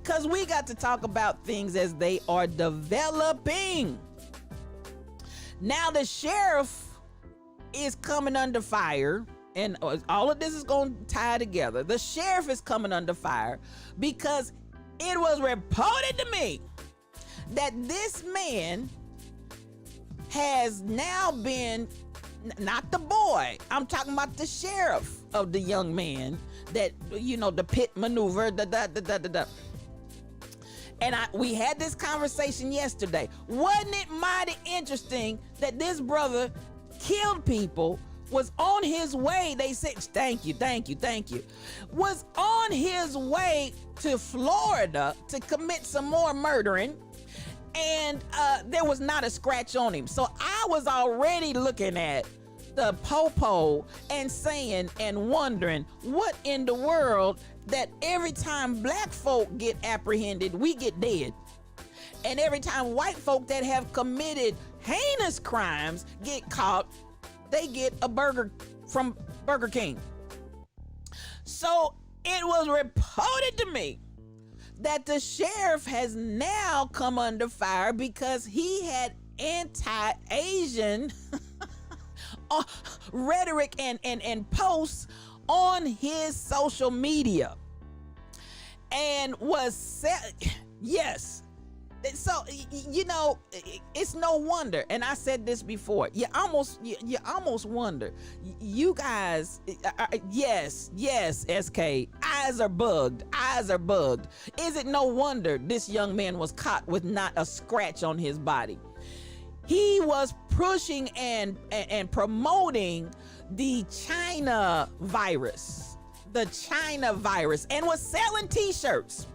Cause we got to talk about things as they are developing. Now the sheriff is coming under fire, and all of this is going to tie together. The sheriff is coming under fire because it was reported to me that this man has now been, not the boy, I'm talking about the sheriff of the young man that, you know, the pit maneuver, And we had this conversation yesterday. Wasn't it mighty interesting that this brother killed people was on his way. They said, thank you, was on his way to Florida to commit some more murdering. And there was not a scratch on him. So I was already looking at the popo and saying and wondering what in the world that every time black folk get apprehended, we get dead. And every time white folk that have committed heinous crimes get caught, they get a burger from Burger King. So it was reported to me that the sheriff has now come under fire because he had anti-Asian rhetoric and posts on his social media, and yes. So, you know, it's no wonder, and I said this before, you almost wonder, you guys, yes, SK, eyes are bugged. Is it no wonder this young man was caught with not a scratch on his body? He was pushing and promoting the China virus, and was selling t-shirts.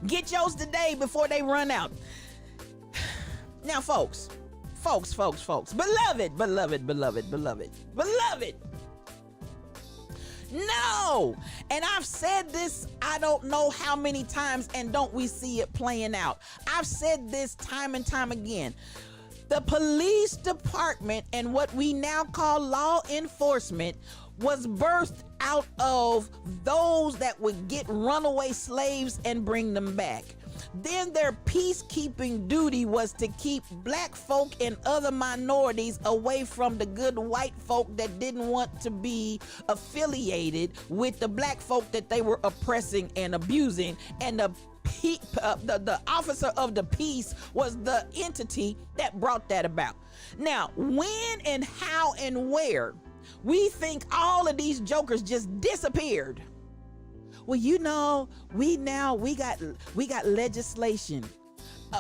Get yours today before they run out. Now, folks, beloved. No, and I've said this I don't know how many times, and don't we see it playing out? I've said this time and time again. The police department and what we now call law enforcement was birthed out of those that would get runaway slaves and bring them back. Then their peacekeeping duty was to keep black folk and other minorities away from the good white folk that didn't want to be affiliated with the black folk that they were oppressing and abusing. And the officer of the peace was the entity that brought that about. Now, when and how and where we think all of these jokers just disappeared. Well, you know, we got legislation.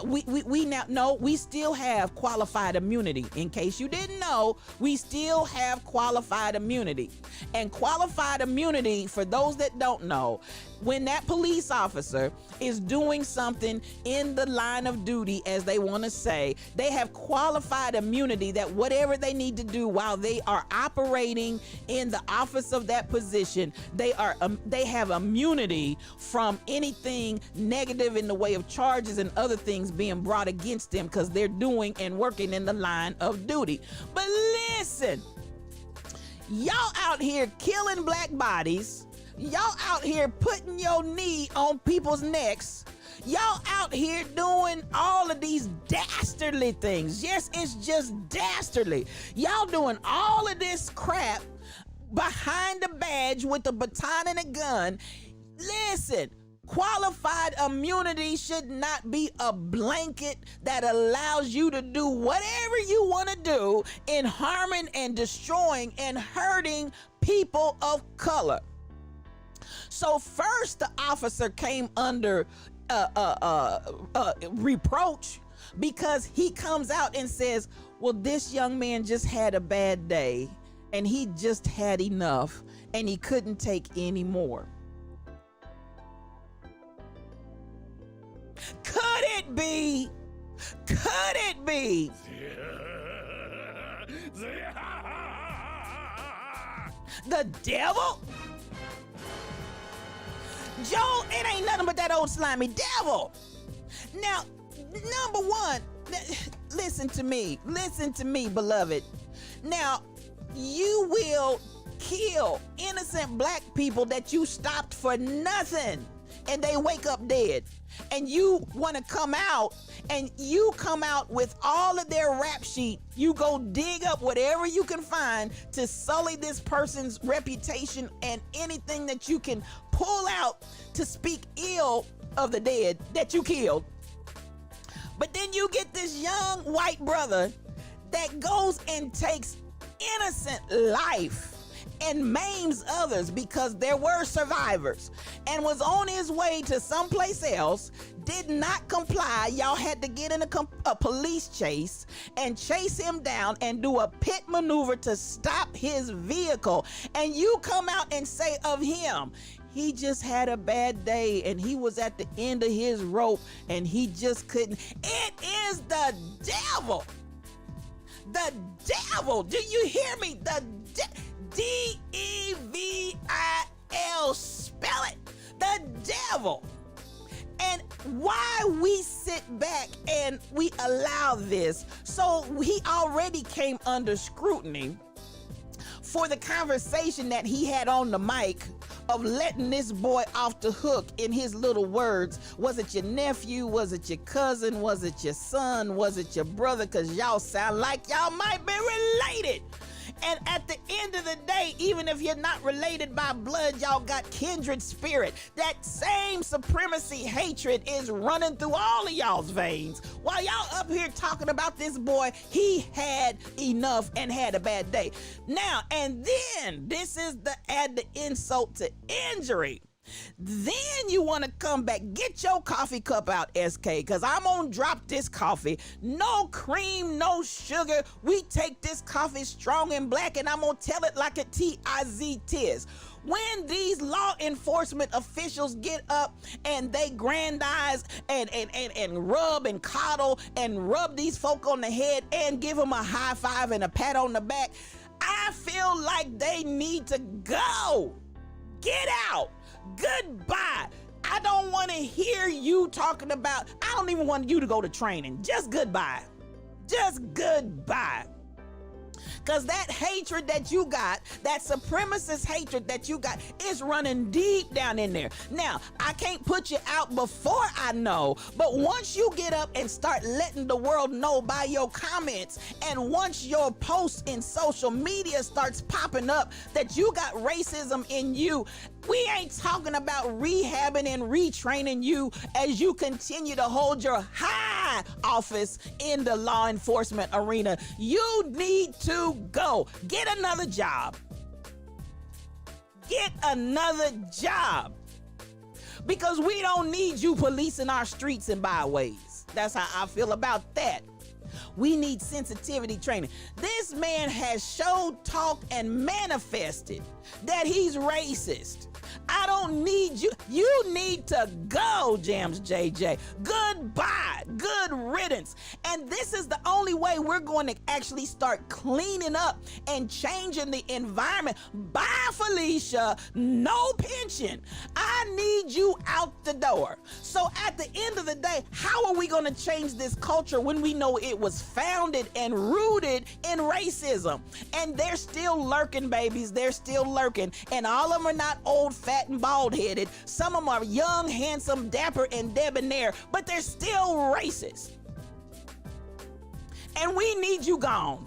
We still have qualified immunity. In case you didn't know, we still have qualified immunity. And qualified immunity, for those that don't know, when that police officer is doing something in the line of duty, as they want to say, they have qualified immunity that whatever they need to do while they are operating in the office of that position, they have immunity from anything negative in the way of charges and other things being brought against them, because they're doing and working in the line of duty. But listen, y'all out here killing black bodies. Y'all out here putting your knee on people's necks. Y'all out here doing all of these dastardly things. Yes, it's just dastardly. Y'all doing all of this crap behind a badge with a baton and a gun. Listen, qualified immunity should not be a blanket that allows you to do whatever you want to do in harming and destroying and hurting people of color. So first, the officer came under reproach because he comes out and says, well, this young man just had a bad day and he just had enough and he couldn't take any more. Could it be? The devil? Joe, it ain't nothing but that old slimy devil. Now, number one, listen to me, beloved. Now, you will kill innocent black people that you stopped for nothing, and they wake up dead. And you want to come out, and you come out with all of their rap sheet. You go dig up whatever you can find to sully this person's reputation and anything that you can pull out to speak ill of the dead that you killed. But then you get this young white brother that goes and takes innocent life and maims others, because there were survivors, and was on his way to someplace else, did not comply. Y'all had to get in a police chase and chase him down and do a pit maneuver to stop his vehicle. And you come out and say of him, he just had a bad day and he was at the end of his rope and he just couldn't. It is the devil. The devil. Do you hear me? The D-E-V-I-L. Spell it. The devil. And why we sit back and we allow this? So he already came under scrutiny for the conversation that he had on the mic of letting this boy off the hook in his little words. Was it your nephew? Was it your cousin? Was it your son? Was it your brother? Because y'all sound like y'all might be related. And at the end of the day, even if you're not related by blood, y'all got kindred spirit. That same supremacy hatred is running through all of y'all's veins. While y'all up here talking about this boy, he had enough and had a bad day. Now, and then this is the add the insult to injury. Then you want to come back, get your coffee cup out, SK, because I'm gonna drop this coffee. No cream, no sugar. We take this coffee strong and black, and I'm gonna tell it like a T-I-Z-Tiz. When these law enforcement officials get up and they grandize and rub and coddle and rub these folk on the head and give them a high five and a pat on the back, I feel like they need to go. Get out. Goodbye. I don't want to hear you talking about, I don't even want you to go to training. Just goodbye. Just goodbye. Because that hatred that you got, that supremacist hatred that you got, is running deep down in there. Now, I can't put you out before I know, but once you get up and start letting the world know by your comments, and once your posts in social media starts popping up that you got racism in you, we ain't talking about rehabbing and retraining you as you continue to hold your high office in the law enforcement arena. You need to go. Get another job. Get another job. Because we don't need you policing our streets and byways. That's how I feel about that. We need sensitivity training. This man has showed, talked, and manifested that he's racist. I don't need you. You need to go, Jams JJ. Goodbye. Good riddance. And this is the only way we're going to actually start cleaning up and changing the environment. Bye, Felicia. No pension. I need you out the door. So at the end of the day, how are we going to change this culture when we know it was founded and rooted in racism? And they're still lurking, babies. They're still lurking. And all of them are not old, fat, and bald-headed. Some of them are young, handsome, dapper, and debonair, but they're still racist. And we need you gone.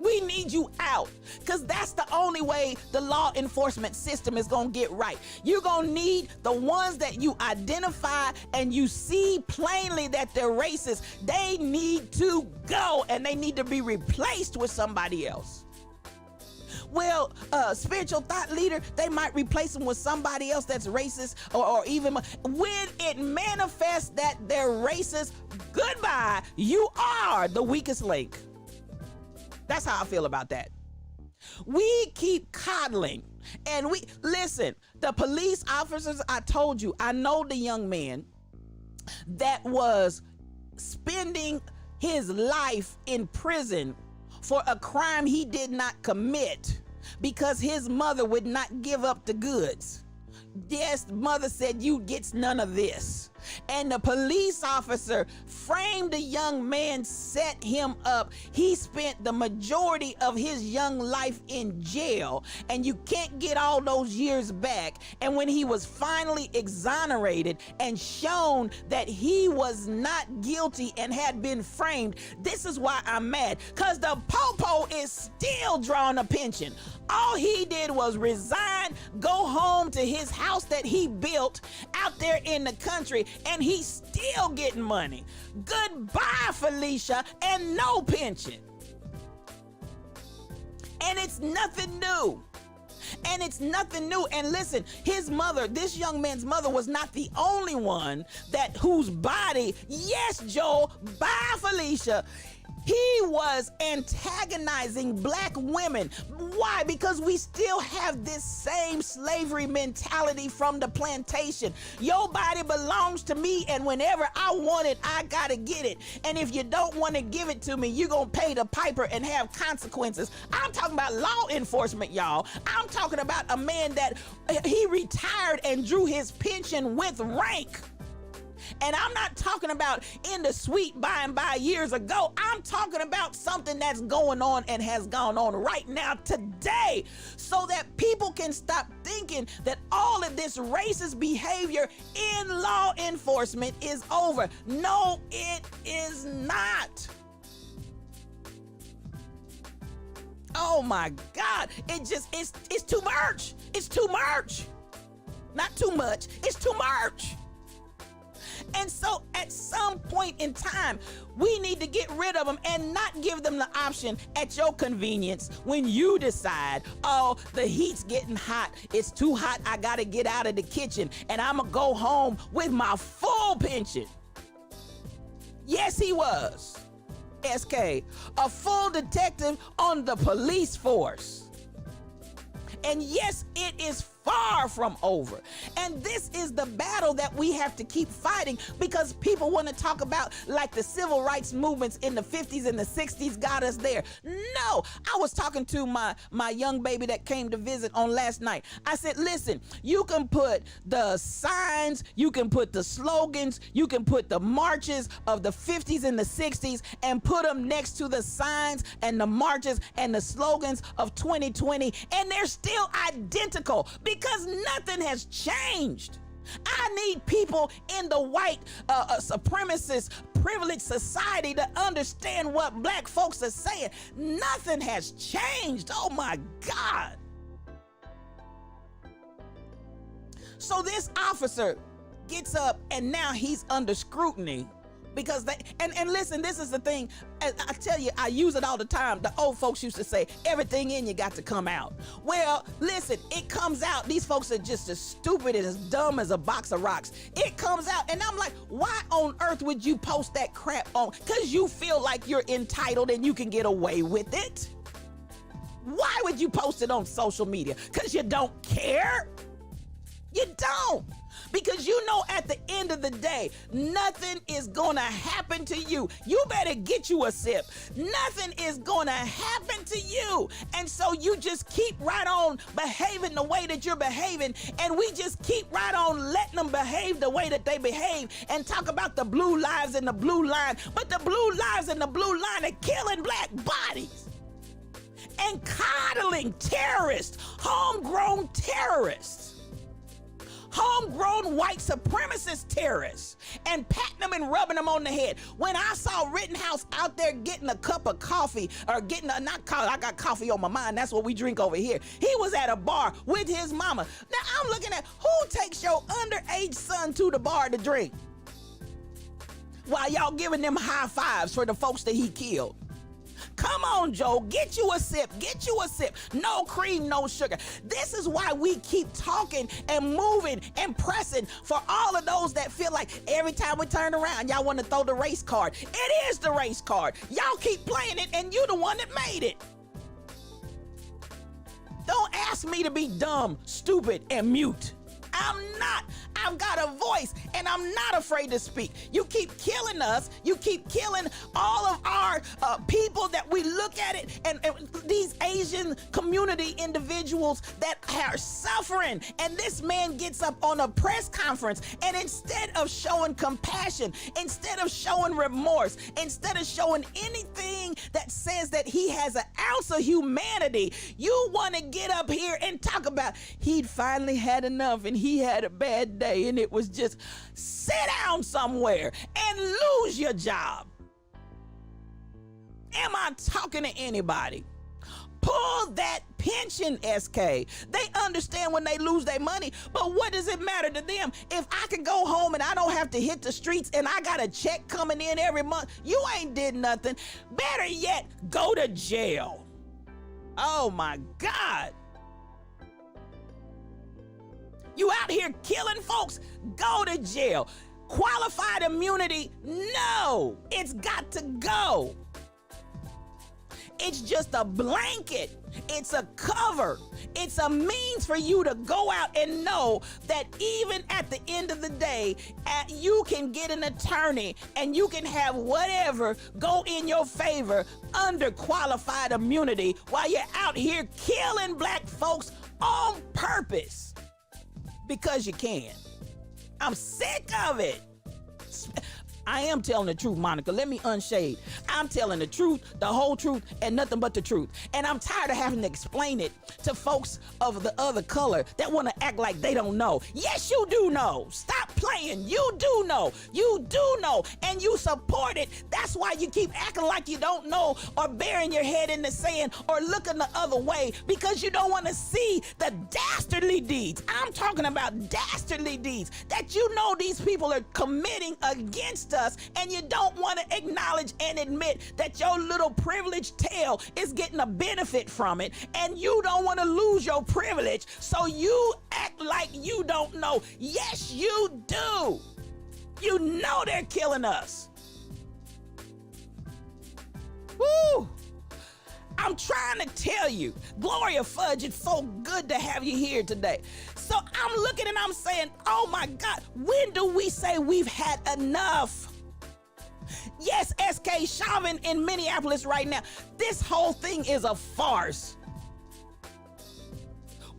We need you out, because that's the only way the law enforcement system is going to get right. You're going to need the ones that you identify and you see plainly that they're racist. They need to go, and they need to be replaced with somebody else. Well, spiritual thought leader, they might replace them with somebody else that's racist, or even when it manifests that they're racist, goodbye, you are the weakest link. That's how I feel about that. We keep coddling, and listen, the police officers, I told you, I know the young man that was spending his life in prison for a crime he did not commit because his mother would not give up the goods. Yes, mother said, you gets none of this. And the police officer framed the young man, set him up. He spent the majority of his young life in jail, and you can't get all those years back. And when he was finally exonerated and shown that he was not guilty and had been framed, this is why I'm mad, because the popo is still drawing a pension. All he did was resign, go home to his house that he built out there in the country, and he's still getting money. Goodbye, Felicia, and no pension. And it's nothing new. And it's nothing new. And listen, his mother, this young man's mother, was not the only one whose body, yes, Joel, bye, Felicia, he was antagonizing black women. Why? Because we still have this same slavery mentality from the plantation. Your body belongs to me, and whenever I want it, I gotta get it. And if you don't want to give it to me, you're gonna pay the piper and have consequences. I'm talking about law enforcement, y'all. I'm talking about a man that he retired and drew his pension with rank. And I'm not talking about in the sweet by and by years ago. I'm talking about something that's going on and has gone on right now today, so that people can stop thinking that all of this racist behavior in law enforcement is over. No, it is not. Oh my God, it's too much. It's too much. Not too much, it's too much. And so at some point in time, we need to get rid of them and not give them the option at your convenience when you decide, oh, the heat's getting hot. It's too hot. I got to get out of the kitchen and I'm going to go home with my full pension. Yes, he was, SK, a full detective on the police force. And yes, it is far from over. And this is the battle that we have to keep fighting, because people want to talk about like the civil rights movements in the 50s and the 60s got us there. No, I was talking to my young baby that came to visit on last night. I said, listen, you can put the signs, you can put the slogans, you can put the marches of the 50s and the 60s and put them next to the signs and the marches and the slogans of 2020, and they're still identical, because nothing has changed. I need people in the white supremacist privileged society to understand what black folks are saying. Nothing has changed. Oh my God. So this officer gets up and now he's under scrutiny because and listen, this is the thing. I tell you, I use it all the time. The old folks used to say, everything in you got to come out. Well, listen, it comes out. These folks are just as stupid and as dumb as a box of rocks. It comes out, and I'm like, why on earth would you post that crap on? Because you feel like you're entitled and you can get away with it. Why would you post it on social media? Because you don't care? You don't. Because you know at the end of the day, nothing is gonna happen to you. You better get you a sip. Nothing is gonna happen to you. And so you just keep right on behaving the way that you're behaving, and we just keep right on letting them behave the way that they behave and talk about the blue lives and the blue line. But the blue lives and the blue line are killing black bodies and coddling terrorists, homegrown terrorists. Homegrown white supremacist terrorists, and patting them and rubbing them on the head. When I saw Rittenhouse out there getting a cup of coffee, or getting a, not coffee, I got coffee on my mind, that's what we drink over here. He was at a bar with his mama. Now I'm looking at, who takes your underage son to the bar to drink? While y'all giving them high fives for the folks that he killed. Come on, Joe, get you a sip, get you a sip. No cream, no sugar. This is why we keep talking and moving and pressing for all of those that feel like every time we turn around, y'all want to throw the race card. It is the race card. Y'all keep playing it, and you the one that made it. Don't ask me to be dumb, stupid, and mute. I'm not. I've got a voice, and I'm not afraid to speak. You keep killing us. You keep killing all of our people that we look at it, and these Asian community individuals that are suffering. And this man gets up on a press conference, and instead of showing compassion, instead of showing remorse, instead of showing anything that says that he has an ounce of humanity, you want to get up here and talk about he'd finally had enough and he had a bad day, and it was just sit down somewhere and lose your job. Am I talking to anybody? Pull that pension, SK. They understand when they lose their money, but what does it matter to them if I can go home and I don't have to hit the streets and I got a check coming in every month? You ain't did nothing. Better yet, go to jail. Oh my God. You out here killing folks, go to jail. Qualified immunity, no, it's got to go. It's just a blanket. It's a cover. It's a means for you to go out and know that even at the end of the day, you can get an attorney and you can have whatever go in your favor under qualified immunity while you're out here killing black folks on purpose because you can. I'm sick of it. I am telling the truth, Monica. Let me unshade. I'm telling the truth, the whole truth, and nothing but the truth. And I'm tired of having to explain it to folks of the other color that want to act like they don't know. Yes, you do know. Stop playing. You do know. You do know. And you support it. That's why you keep acting like you don't know or burying your head in the sand or looking the other way because you don't want to see the dastardly deeds. I'm talking about dastardly deeds that you know these people are committing against us, and you don't want to acknowledge and admit that your little privileged tail is getting a benefit from it, and you don't want to lose your privilege, so you act like you don't know. Yes, you do. You know they're killing us. Woo! I'm trying to tell you, Gloria Fudge, it's so good to have you here today. So I'm looking and I'm saying, oh my God, when do we say we've had enough? Yes, SK Chauvin in Minneapolis right now. This whole thing is a farce.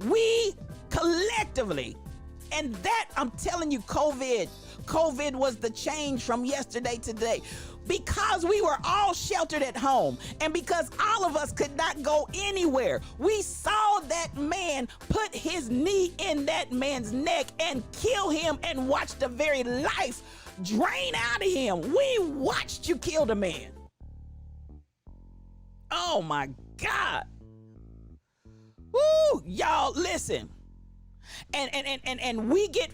We collectively, and that I'm telling you, COVID was the change from yesterday to today. Because we were all sheltered at home and because all of us could not go anywhere, we saw that man put his knee in that man's neck and kill him and watch the very life drain out of him. We watched you kill the man. Oh my God. Woo, y'all listen. And we get,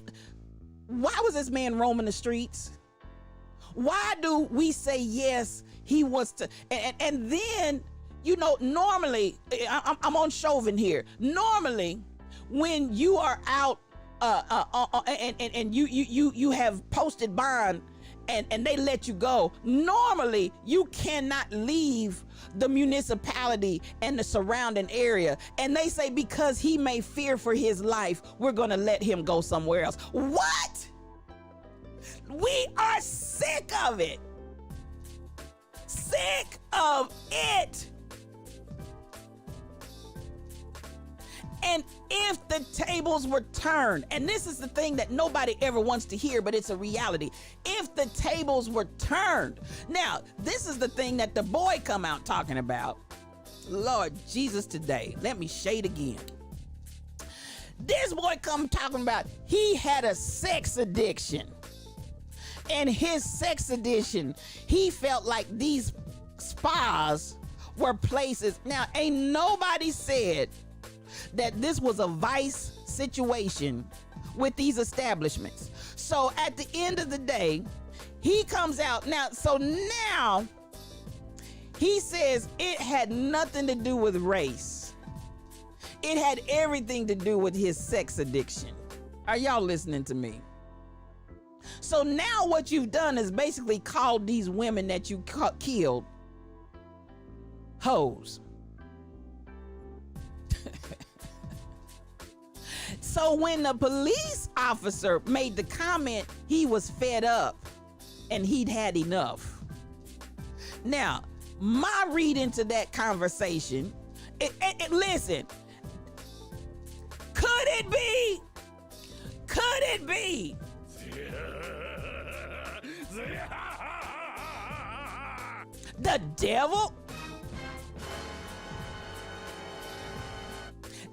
why was this man roaming the streets? Why do we say yes, he wants to, and then, you know, normally, I'm on Chauvin here. Normally, when you are out and you have posted bond and they let you go, normally you cannot leave the municipality and the surrounding area. And they say because he may fear for his life, we're gonna let him go somewhere else. What? We are sick of it. Sick of it. And if the tables were turned, and this is the thing that nobody ever wants to hear, but it's a reality. If the tables were turned. Now, this is the thing that the boy come out talking about. Lord Jesus today. Let me shade again. This boy come talking about he had a sex addiction. And his sex addiction, he felt like these spas were places. Now, ain't nobody said that this was a vice situation with these establishments. So at the end of the day, he comes out now. So now he says it had nothing to do with race. It had everything to do with his sex addiction. Are y'all listening to me? So now what you've done is basically called these women that you killed hoes. So when the police officer made the comment, he was fed up and he'd had enough. Now, my read into that conversation, listen, could it be? Could it be? The devil?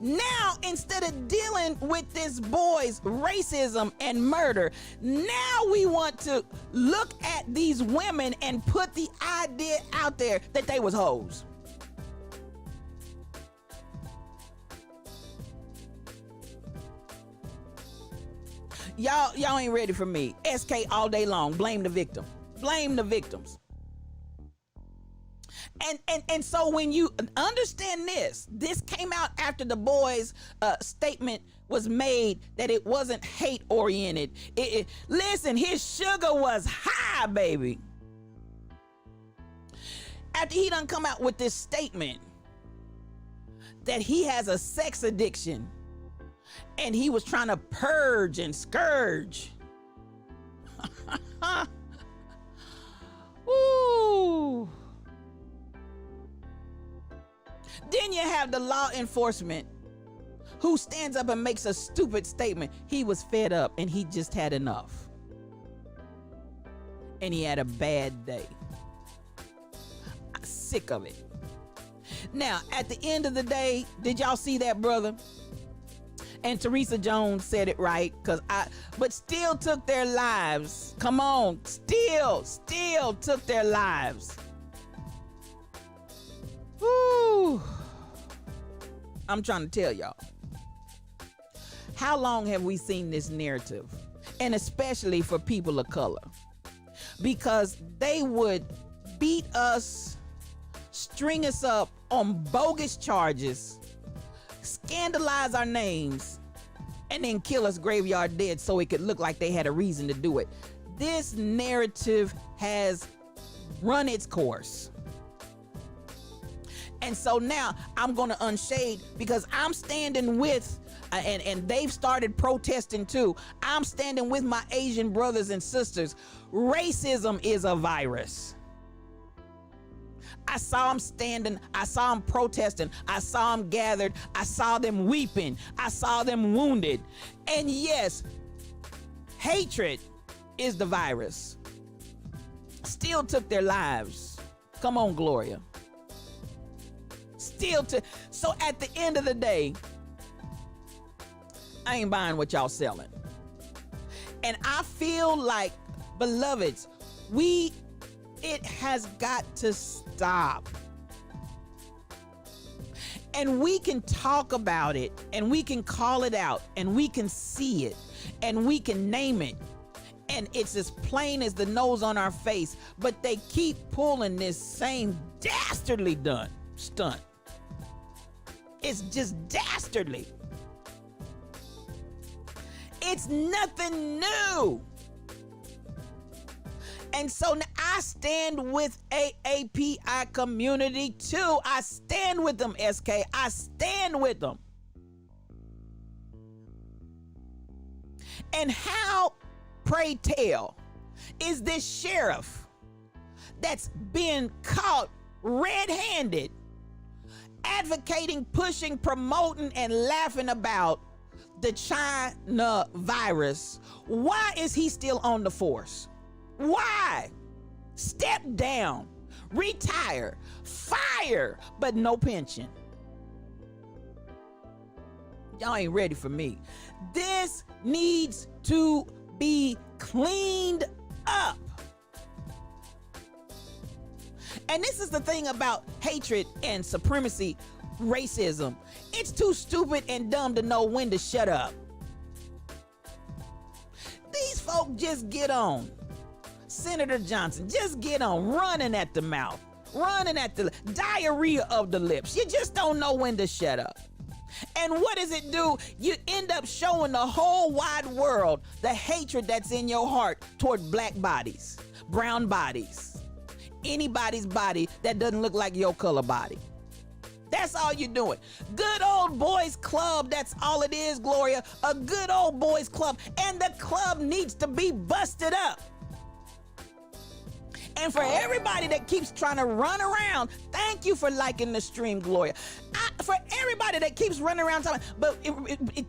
Now, instead of dealing with this boy's racism and murder, now we want to look at these women and put the idea out there that they was hoes. Y'all ain't ready for me. SK all day long. Blame the victim. Blame the victims. And so when you understand this came out after the boy's statement was made that it wasn't hate oriented. Listen, his sugar was high, baby. After he done come out with this statement that he has a sex addiction and he was trying to purge and scourge. Ooh. Then you have the law enforcement who stands up and makes a stupid statement. He was fed up and he just had enough. And he had a bad day. I'm sick of it. Now, at the end of the day, did y'all see that, brother? And Teresa Jones said it right, but still took their lives. Come on, still took their lives. Woo. I'm trying to tell y'all. How long have we seen this narrative? And especially for people of color. Because they would beat us, string us up on bogus charges, scandalize our names, and then kill us graveyard dead so it could look like they had a reason to do it. This narrative has run its course. And so now I'm going to unshade because I'm standing with, and they've started protesting too. I'm standing with my Asian brothers and sisters. Racism is a virus. I saw them standing. I saw them protesting. I saw them gathered. I saw them weeping. I saw them wounded. And yes, hatred is the virus. Still took their lives. Come on, Gloria. So at the end of the day, I ain't buying what y'all selling. And I feel like, beloveds, it has got to stop. And we can talk about it, and we can call it out, and we can see it, and we can name it. And it's as plain as the nose on our face, but they keep pulling this same dastardly stunt. It's just dastardly. It's nothing new. And so now I stand with AAPI community too. I stand with them, SK. I stand with them. And how, pray tell, is this sheriff that's been caught red-handed advocating, pushing, promoting, and laughing about the China virus? Why is he still on the force? Why? Step down, retire, fire, but no pension. Y'all ain't ready for me. This needs to be cleaned up. And this is the thing about hatred and supremacy, racism. It's too stupid and dumb to know when to shut up. These folk just get on. Senator Johnson, just get on, running at the mouth, running at the diarrhea of the lips. You just don't know when to shut up. And what does it do? You end up showing the whole wide world the hatred that's in your heart toward black bodies, brown bodies, anybody's body that doesn't look like your color body. That's all you're doing. Good old boys club, that's all it is, Gloria. A good old boys club. And the club needs to be busted up. And for everybody that keeps trying to run around, thank you for liking the stream, Gloria. For everybody that keeps running around talking, but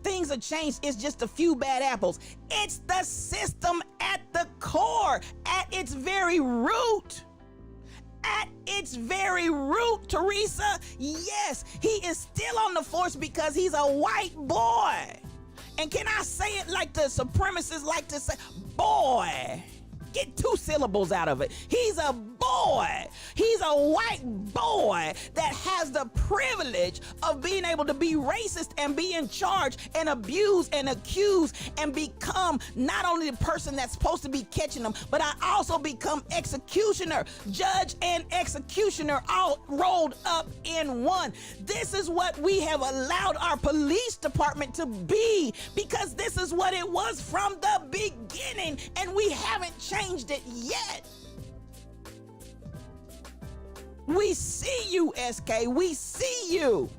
things have changed, it's just a few bad apples. It's the system at the core, at its very root. At its very root, Teresa, yes, he is still on the force because he's a white boy. And can I say it like the supremacists like to say? Boy. Get 2 syllables out of it. He's a boy. He's a white boy that has the privilege of being able to be racist and be in charge and abuse and accuse and become not only the person that's supposed to be catching them, but I also become executioner, judge and executioner all rolled up in one. This is what we have allowed our police department to be, because this is what it was from the beginning, and we haven't changed it yet. We see you, SK. We see you.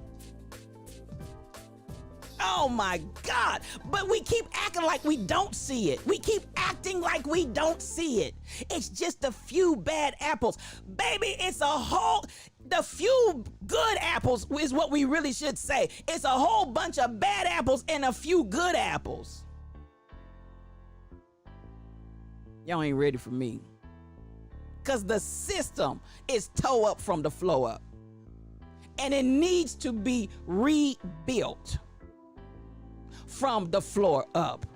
Oh my God. But we keep acting like we don't see it. We keep acting like we don't see it. It's just a few bad apples. Baby, it's a whole... The few good apples is what we really should say. It's a whole bunch of bad apples and a few good apples. Y'all ain't ready for me. Because the system is toe up from the floor up. And it needs to be rebuilt from the floor up.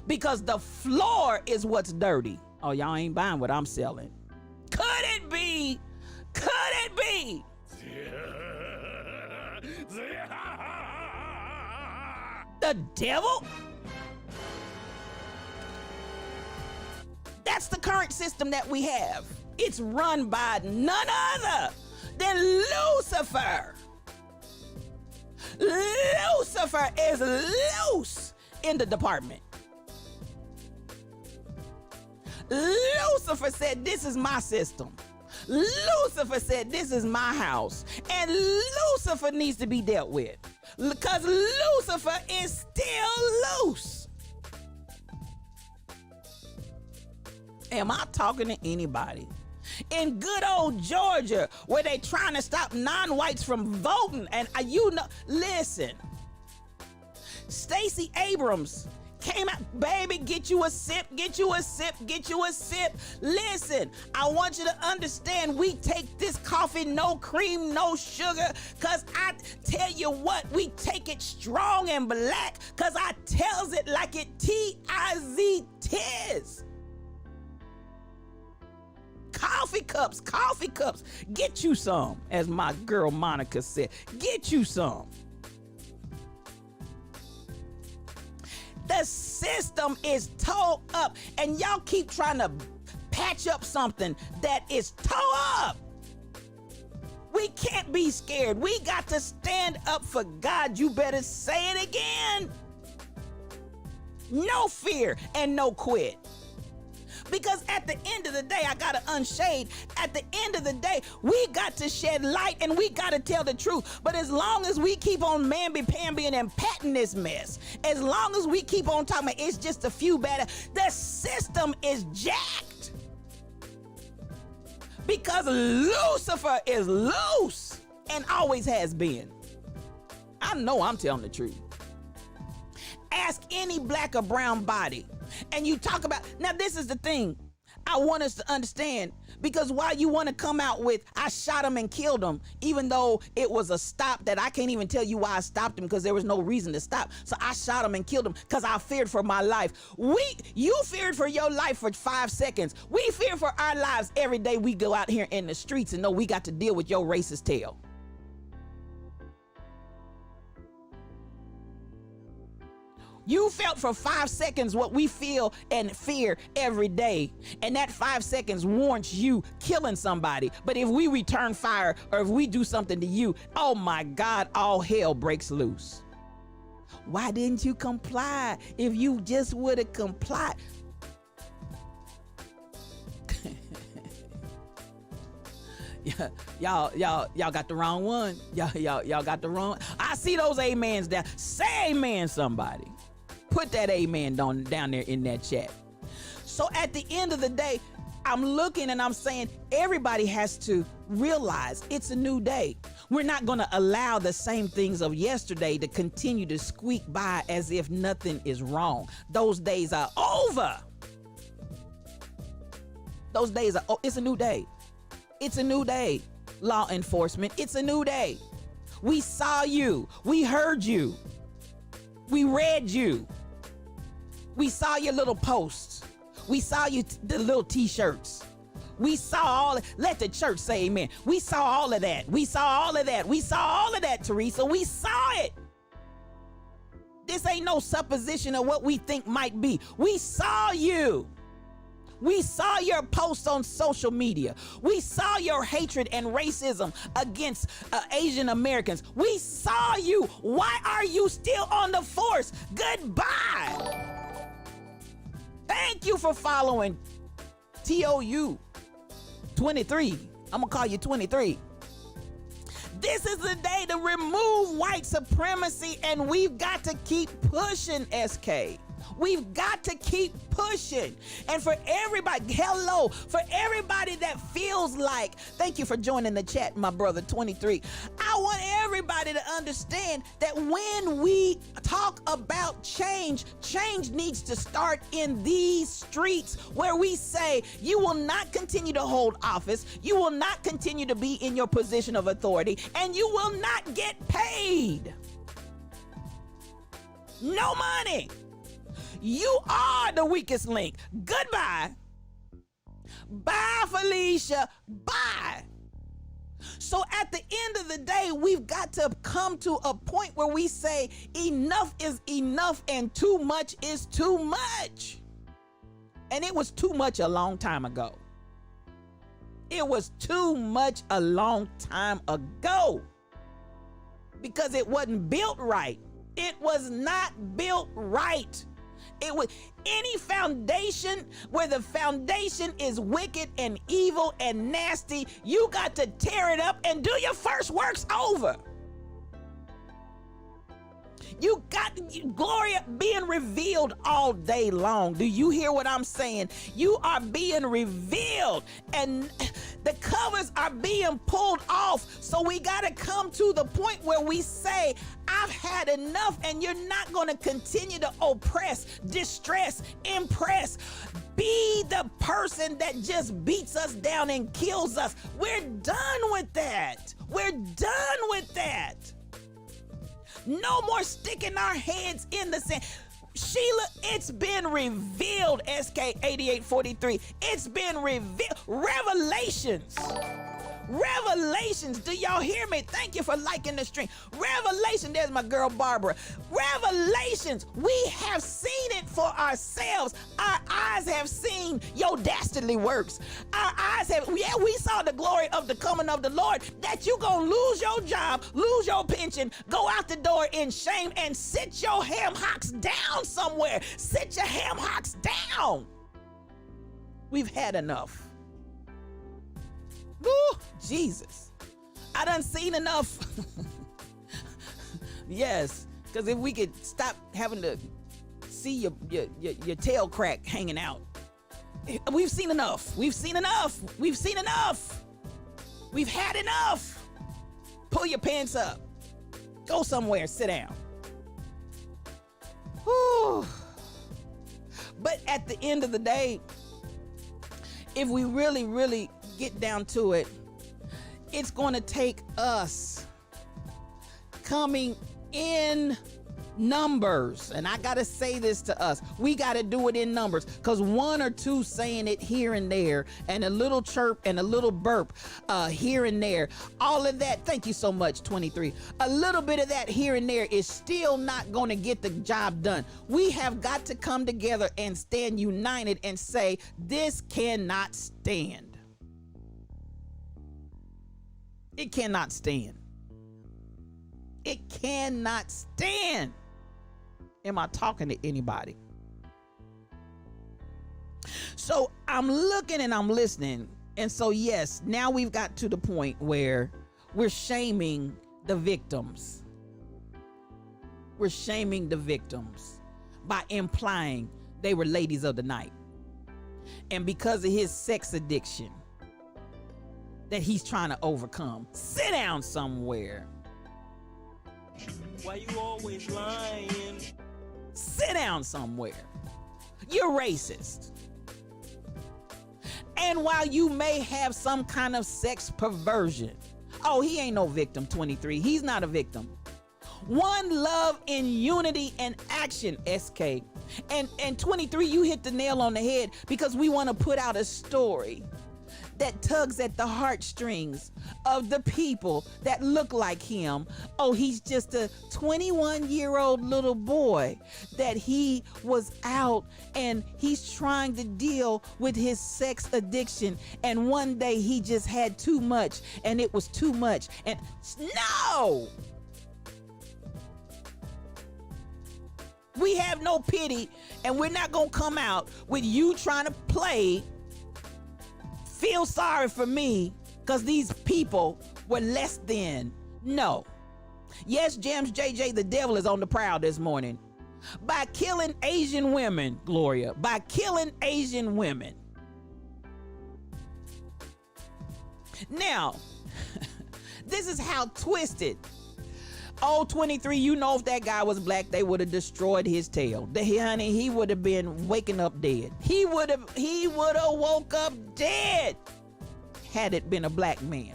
Because the floor is what's dirty. Oh, y'all ain't buying what I'm selling. Could it be? Could it be? The devil? That's the current system that we have. It's run by none other than Lucifer. Lucifer is loose in the department. Lucifer said, this is my system. Lucifer said, this is my house. And Lucifer needs to be dealt with. Because Lucifer is still loose. Am I talking to anybody? In good old Georgia, where they trying to stop non-whites from voting, and listen, Stacey Abrams came out, baby, get you a sip, get you a sip, get you a sip. Listen, I want you to understand, we take this coffee, no cream, no sugar, because I tell you what, we take it strong and black, because I tells it like it T-I-Z-tis. Coffee cups, get you some, as my girl Monica said, get you some. The system is toe up, and y'all keep trying to patch up something that is toe up. We can't be scared. We got to stand up for God. You better say it again. No fear and no quit. Because at the end of the day, I gotta unshade. At the end of the day, we got to shed light and we gotta tell the truth. But as long as we keep on mamby-pambying and patting this mess, as long as we keep on talking about it's just a few bad, the system is jacked. Because Lucifer is loose and always has been. I know I'm telling the truth. Ask any black or brown body. And you talk about, now this is the thing I want us to understand, because while you want to come out with, I shot him and killed him, even though it was a stop that I can't even tell you why I stopped him, because there was no reason to stop. So I shot him and killed him because I feared for my life. You feared for your life for 5 seconds. We fear for our lives every day we go out here in the streets and know we got to deal with your racist tail. You felt for 5 seconds what we feel and fear every day. And that 5 seconds warrants you killing somebody. But if we return fire or if we do something to you, oh my God, all hell breaks loose. Why didn't you comply? If you just would have complied. Y'all got the wrong one. Y'all got the wrong. I see those amens down. Say amen, somebody. Put that amen down there in that chat. So at the end of the day, I'm looking and I'm saying everybody has to realize it's a new day. We're not going to allow the same things of yesterday to continue to squeak by as if nothing is wrong. Those days are over. Those days are, it's a new day. It's a new day, law enforcement. It's a new day. We saw you. We heard you. We read you. We saw your little posts. We saw you, the little t-shirts. We saw all, let the church say amen. We saw all of that. We saw all of that. We saw all of that, Teresa. We saw it. This ain't no supposition of what we think might be. We saw you. We saw your posts on social media. We saw your hatred and racism against Asian Americans. We saw you. Why are you still on the force? Goodbye. Thank you for following TOU 23. I'm gonna call you 23. This is the day to remove white supremacy, and we've got to keep pushing, SK. We've got to keep pushing. And for everybody, hello, for everybody that feels like, thank you for joining the chat, my brother 23. I want everybody to understand that when we talk about change, change needs to start in these streets where we say, you will not continue to hold office, you will not continue to be in your position of authority, and you will not get paid. No money. You are the weakest link. Goodbye. Bye, Felicia. Bye. So at the end of the day, we've got to come to a point where we say enough is enough and too much is too much. And it was too much a long time ago. It was too much a long time ago because it wasn't built right. It was not built right. It was any foundation where the foundation is wicked and evil and nasty, you got to tear it up and do your first works over. You got glory being revealed all day long. Do you hear what I'm saying? You are being revealed and the covers are being pulled off. So we got to come to the point where we say, I've had enough, and you're not going to continue to oppress, distress, impress, be the person that just beats us down and kills us. We're done with that. We're done with that. No more sticking our heads in the sand. Sheila, it's been revealed, SK8843. It's been revealed. Revelations. Revelations. Do y'all hear me? Thank you for liking the stream. Revelation. There's my girl Barbara. Revelations. We have seen it for ourselves. Our eyes have seen your dastardly works. Our eyes have, yeah, we saw the glory of the coming of the Lord, that you gonna lose your job, lose your pension, go out the door in shame and sit your ham hocks down somewhere. Sit your ham hocks down. We've had enough. Ooh, Jesus. I done seen enough. Yes, because if we could stop having to see your tail crack hanging out. We've seen enough. We've seen enough. We've seen enough. We've had enough. Pull your pants up. Go somewhere. Sit down. Whew. But at the end of the day, if we really, really get down to it, it's going to take us coming in numbers. And I got to say this to us. We got to do it in numbers, because one or two saying it here and there, and a little chirp and a little burp here and there, all of that, thank you so much, 23. A little bit of that here and there is still not going to get the job done. We have got to come together and stand united and say, this cannot stand. It cannot stand. It cannot stand. Am I talking to anybody? So I'm looking and I'm listening. And so, yes, now we've got to the point where we're shaming the victims. We're shaming the victims by implying they were ladies of the night. And because of his sex addiction that he's trying to overcome. Sit down somewhere. Why you always lying? Sit down somewhere. You're racist. And while you may have some kind of sex perversion, oh, he ain't no victim, 23. He's not a victim. One love in unity and action, SK. And 23, you hit the nail on the head, because we want to put out a story that tugs at the heartstrings of the people that look like him. Oh, he's just a 21-year-old little boy that he was out and he's trying to deal with his sex addiction. And one day he just had too much and it was too much. And no! We have no pity, and we're not gonna come out with you trying to play feel sorry for me because these people were less than. No. Yes, Jams JJ, the devil is on the prowl this morning by killing Asian women, Gloria, by killing Asian women. Now, this is how twisted. Oh, 23, you know if that guy was black, they would have destroyed his tail. Honey, he would have been waking up dead. He would have woke up dead had it been a black man.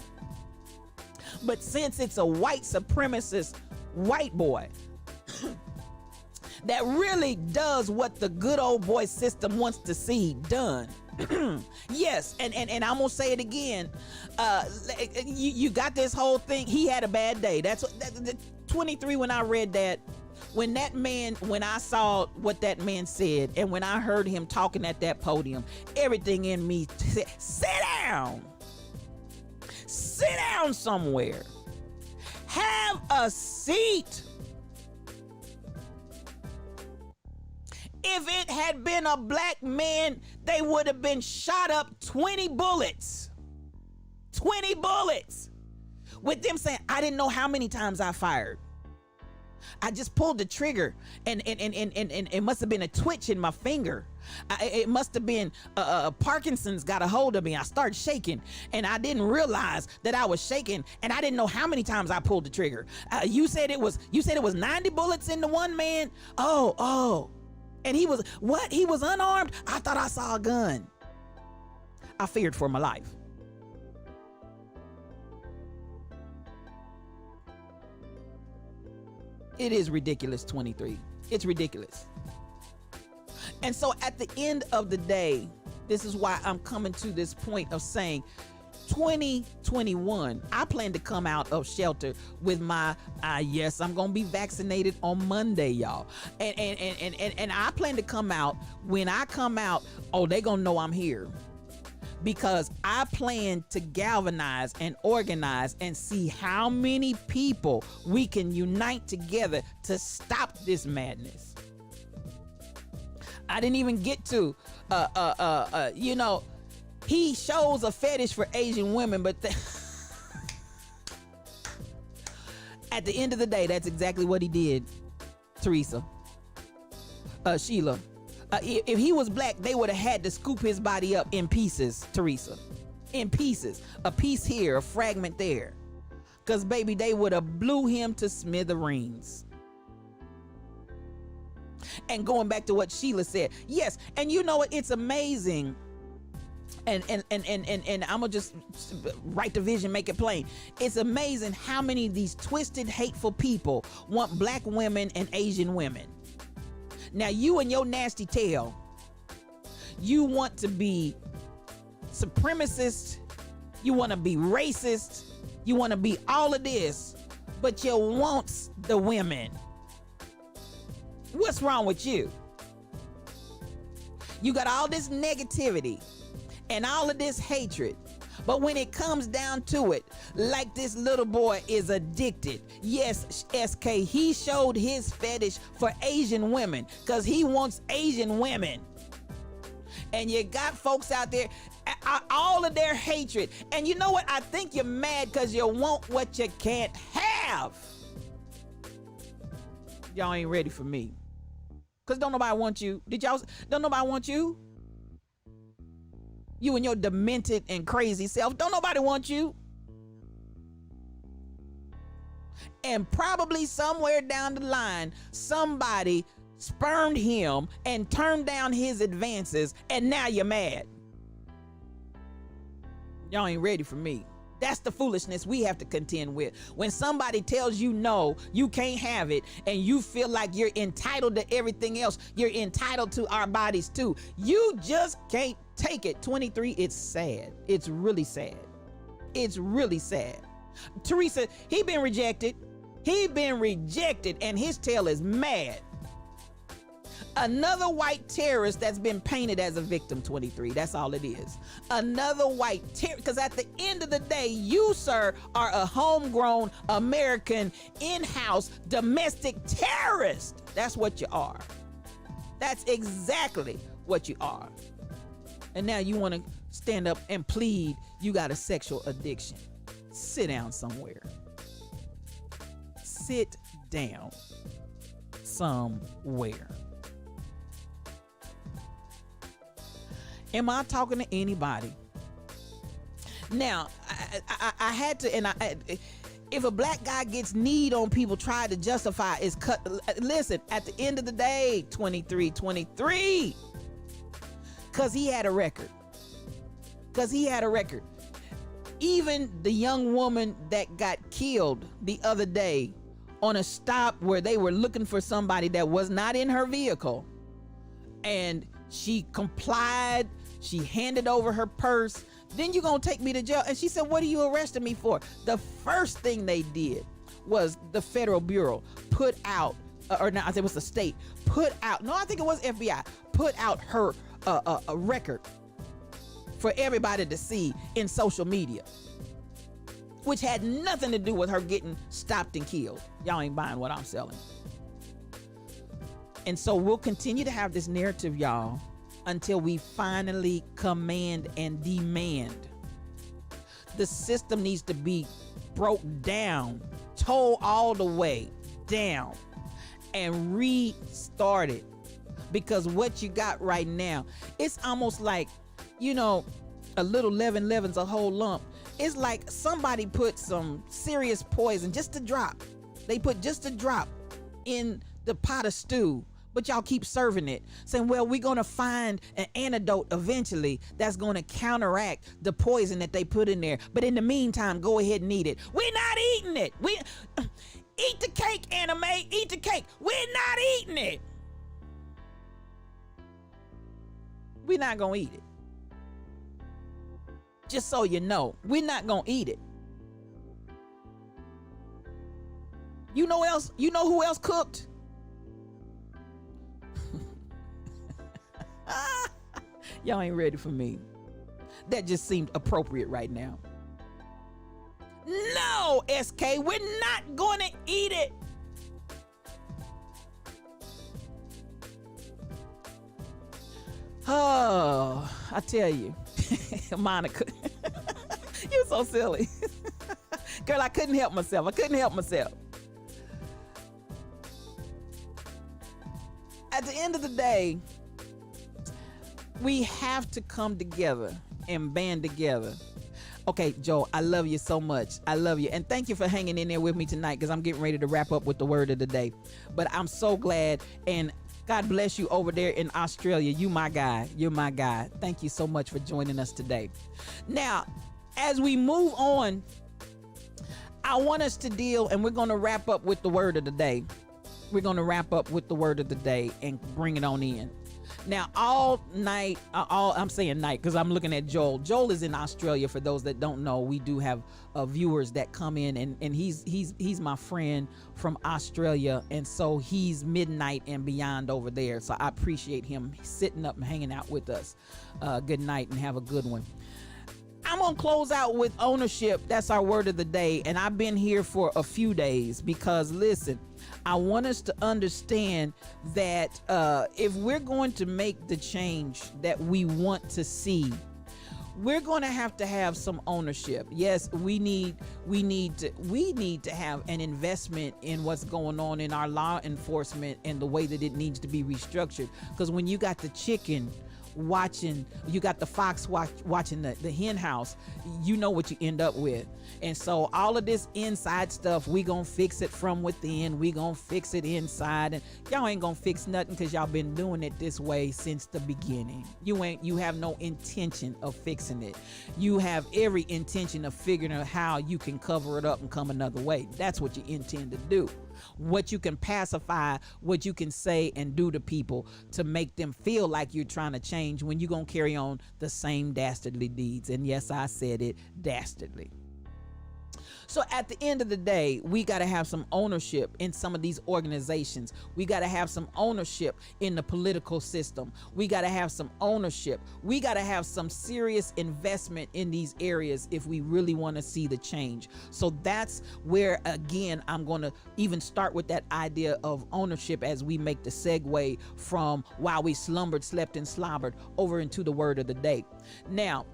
But since it's a white supremacist white boy that really does what the good old boy system wants to see done. Yes, and I'm gonna say it again. You got this whole thing. He had a bad day. That's what 23. When I read that, when I saw what that man said, and when I heard him talking at that podium, everything in me said, "Sit down. Sit down somewhere. Have a seat." If it had been a black man, they would have been shot up 20 bullets. 20 bullets. With them saying, "I didn't know how many times I fired. I just pulled the trigger and it must have been a twitch in my finger. It must have been Parkinson's got a hold of me. I started shaking and I didn't realize that I was shaking and I didn't know how many times I pulled the trigger. You said it was 90 bullets in the one man. Oh. And he was what? He was unarmed? I thought I saw a gun." I feared for my life. It is ridiculous, 23. It's ridiculous. And so at the end of the day, this is why I'm coming to this point of saying 2021, I plan to come out of shelter with my, yes, I'm going to be vaccinated on Monday, y'all. And I plan to come out. When I come out, they going to know I'm here. Because I plan to galvanize and organize and see how many people we can unite together to stop this madness. I didn't even get to, he shows a fetish for Asian women, but at the end of the day, that's exactly what he did, Sheila. If he was black, they would have had to scoop his body up in pieces, Teresa. In pieces. A piece here, a fragment there. Because, baby, they would have blew him to smithereens. And going back to what Sheila said, yes, and you know what? It's amazing. And I'm gonna just write the vision, make it plain. It's amazing how many of these twisted, hateful people want black women and Asian women. Now you and your nasty tail, you want to be supremacist, you want to be racist, you want to be all of this, but you want the women. What's wrong with you? You got all this negativity and all of this hatred, but when it comes down to it, like this little boy is addicted. Yes, SK, he showed his fetish for Asian women because he wants Asian women. And you got folks out there, all of their hatred. And you know what? I think you're mad because you want what you can't have. Y'all ain't ready for me. Because don't nobody want you. Don't nobody want you? You and your demented and crazy self. Don't nobody want you. And probably somewhere down the line, somebody spurned him and turned down his advances, and now you're mad. Y'all ain't ready for me. That's the foolishness we have to contend with. When somebody tells you no, you can't have it, and you feel like you're entitled to everything else, you're entitled to our bodies too. You just can't take it. 23, it's sad. It's really sad. It's really sad. Teresa, he been rejected. And his tail is mad. Another white terrorist that's been painted as a victim, 23. That's all it is. Another white terrorist. Because at the end of the day, you, sir, are a homegrown American in-house domestic terrorist. That's what you are. That's exactly what you are. And now you want to stand up and plead you got a sexual addiction. Sit down somewhere. Sit down somewhere. Am I talking to anybody? Now, I had to, and if a black guy gets kneed on, people try to justify is cut. Listen, at the end of the day, 23, because he had a record. Even the young woman that got killed the other day on a stop where they were looking for somebody that was not in her vehicle, and she complied, she handed over her purse, then you gonna take me to jail. And she said, what are you arresting me for? The first thing they did was the Federal Bureau put out, or no, I think it was the state, put out, no, I think it was FBI, put out her a record for everybody to see in social media, which had nothing to do with her getting stopped and killed. Y'all ain't buying what I'm selling. And so we'll continue to have this narrative, y'all, until we finally command and demand. The system needs to be broke down, tore all the way down, and restarted. Because what you got right now, it's almost like, you know, a little leaven leavens a whole lump. It's like somebody put some serious poison, just a drop. They put just a drop in the pot of stew, but y'all keep serving it, saying, well, we're gonna find an antidote eventually that's gonna counteract the poison that they put in there. But in the meantime, go ahead and eat it. We're not eating it. We eat the cake, anime, eat the cake. We're not eating it. We're not gonna eat it. Just so you know, we're not gonna eat it. You know who else cooked? Y'all ain't ready for me. That just seemed appropriate right now. No, SK, we're not gonna eat it. Oh, I tell you, Monica, you're so silly. Girl, I couldn't help myself. At the end of the day, we have to come together and band together. Okay, Joel, I love you so much. I love you. And thank you for hanging in there with me tonight, because I'm getting ready to wrap up with the word of the day. But I'm so glad, and God bless you over there in Australia. You my guy. You're my guy. Thank you so much for joining us today. Now, as we move on, I want us to deal, and we're going to wrap up with the word of the day. We're going to wrap up with the word of the day and bring it on in. Now, all night, I'm saying night because I'm looking at Joel. Joel is in Australia. For those that don't know, we do have viewers that come in, and he's my friend from Australia, and so he's midnight and beyond over there. So I appreciate him sitting up and hanging out with us. Good night and have a good one. I'm gonna close out with ownership. That's our word of the day, and I've been here for a few days because, listen, I want us to understand that if we're going to make the change that we want to see, we're going to have some ownership. Yes, we need to have an investment in what's going on in our law enforcement and the way that it needs to be restructured. Because when you got the chicken watching, you got the fox watching the hen house, you know what you end up with. And so all of this inside stuff, we gonna fix it from within, we gonna fix it inside, and y'all ain't gonna fix nothing because y'all been doing it this way since the beginning. You have no intention of fixing it. You have every intention of figuring out how you can cover it up and come another way. That's what you intend to do. what you can pacify, what you can say and do to people to make them feel like you're trying to change when you're going to carry on the same dastardly deeds. And yes, I said it, dastardly. So at the end of the day, we got to have some ownership in some of these organizations. We got to have some ownership in the political system. We got to have some ownership. We got to have some serious investment in these areas if we really want to see the change. So that's where, again, I'm going to even start with that idea of ownership as we make the segue from while we slumbered, slept, and slobbered over into the word of the day. Now,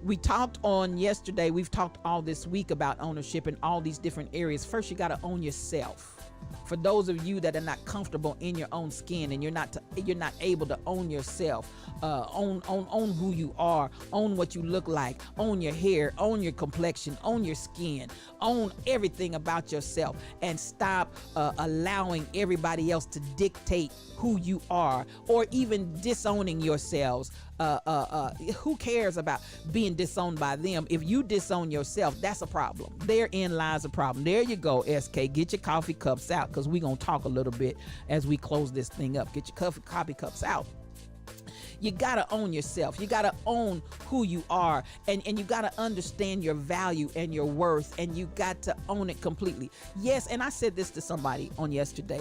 we talked on yesterday, we've talked all this week about ownership in all these different areas. First, you got to own yourself. For those of you that are not comfortable in your own skin and you're not able to own yourself, own who you are, own what you look like, own your hair, own your complexion, own your skin, own everything about yourself, and stop allowing everybody else to dictate who you are, or even disowning yourselves. Who cares about being disowned by them? If you disown yourself, that's a problem. Therein lies a problem. There you go, SK. Get your coffee cups out, because we're going to talk a little bit as we close this thing up. Get your coffee cups out. You got to own yourself. You got to own who you are, and you got to understand your value and your worth, and you got to own it completely. Yes, and I said this to somebody on yesterday.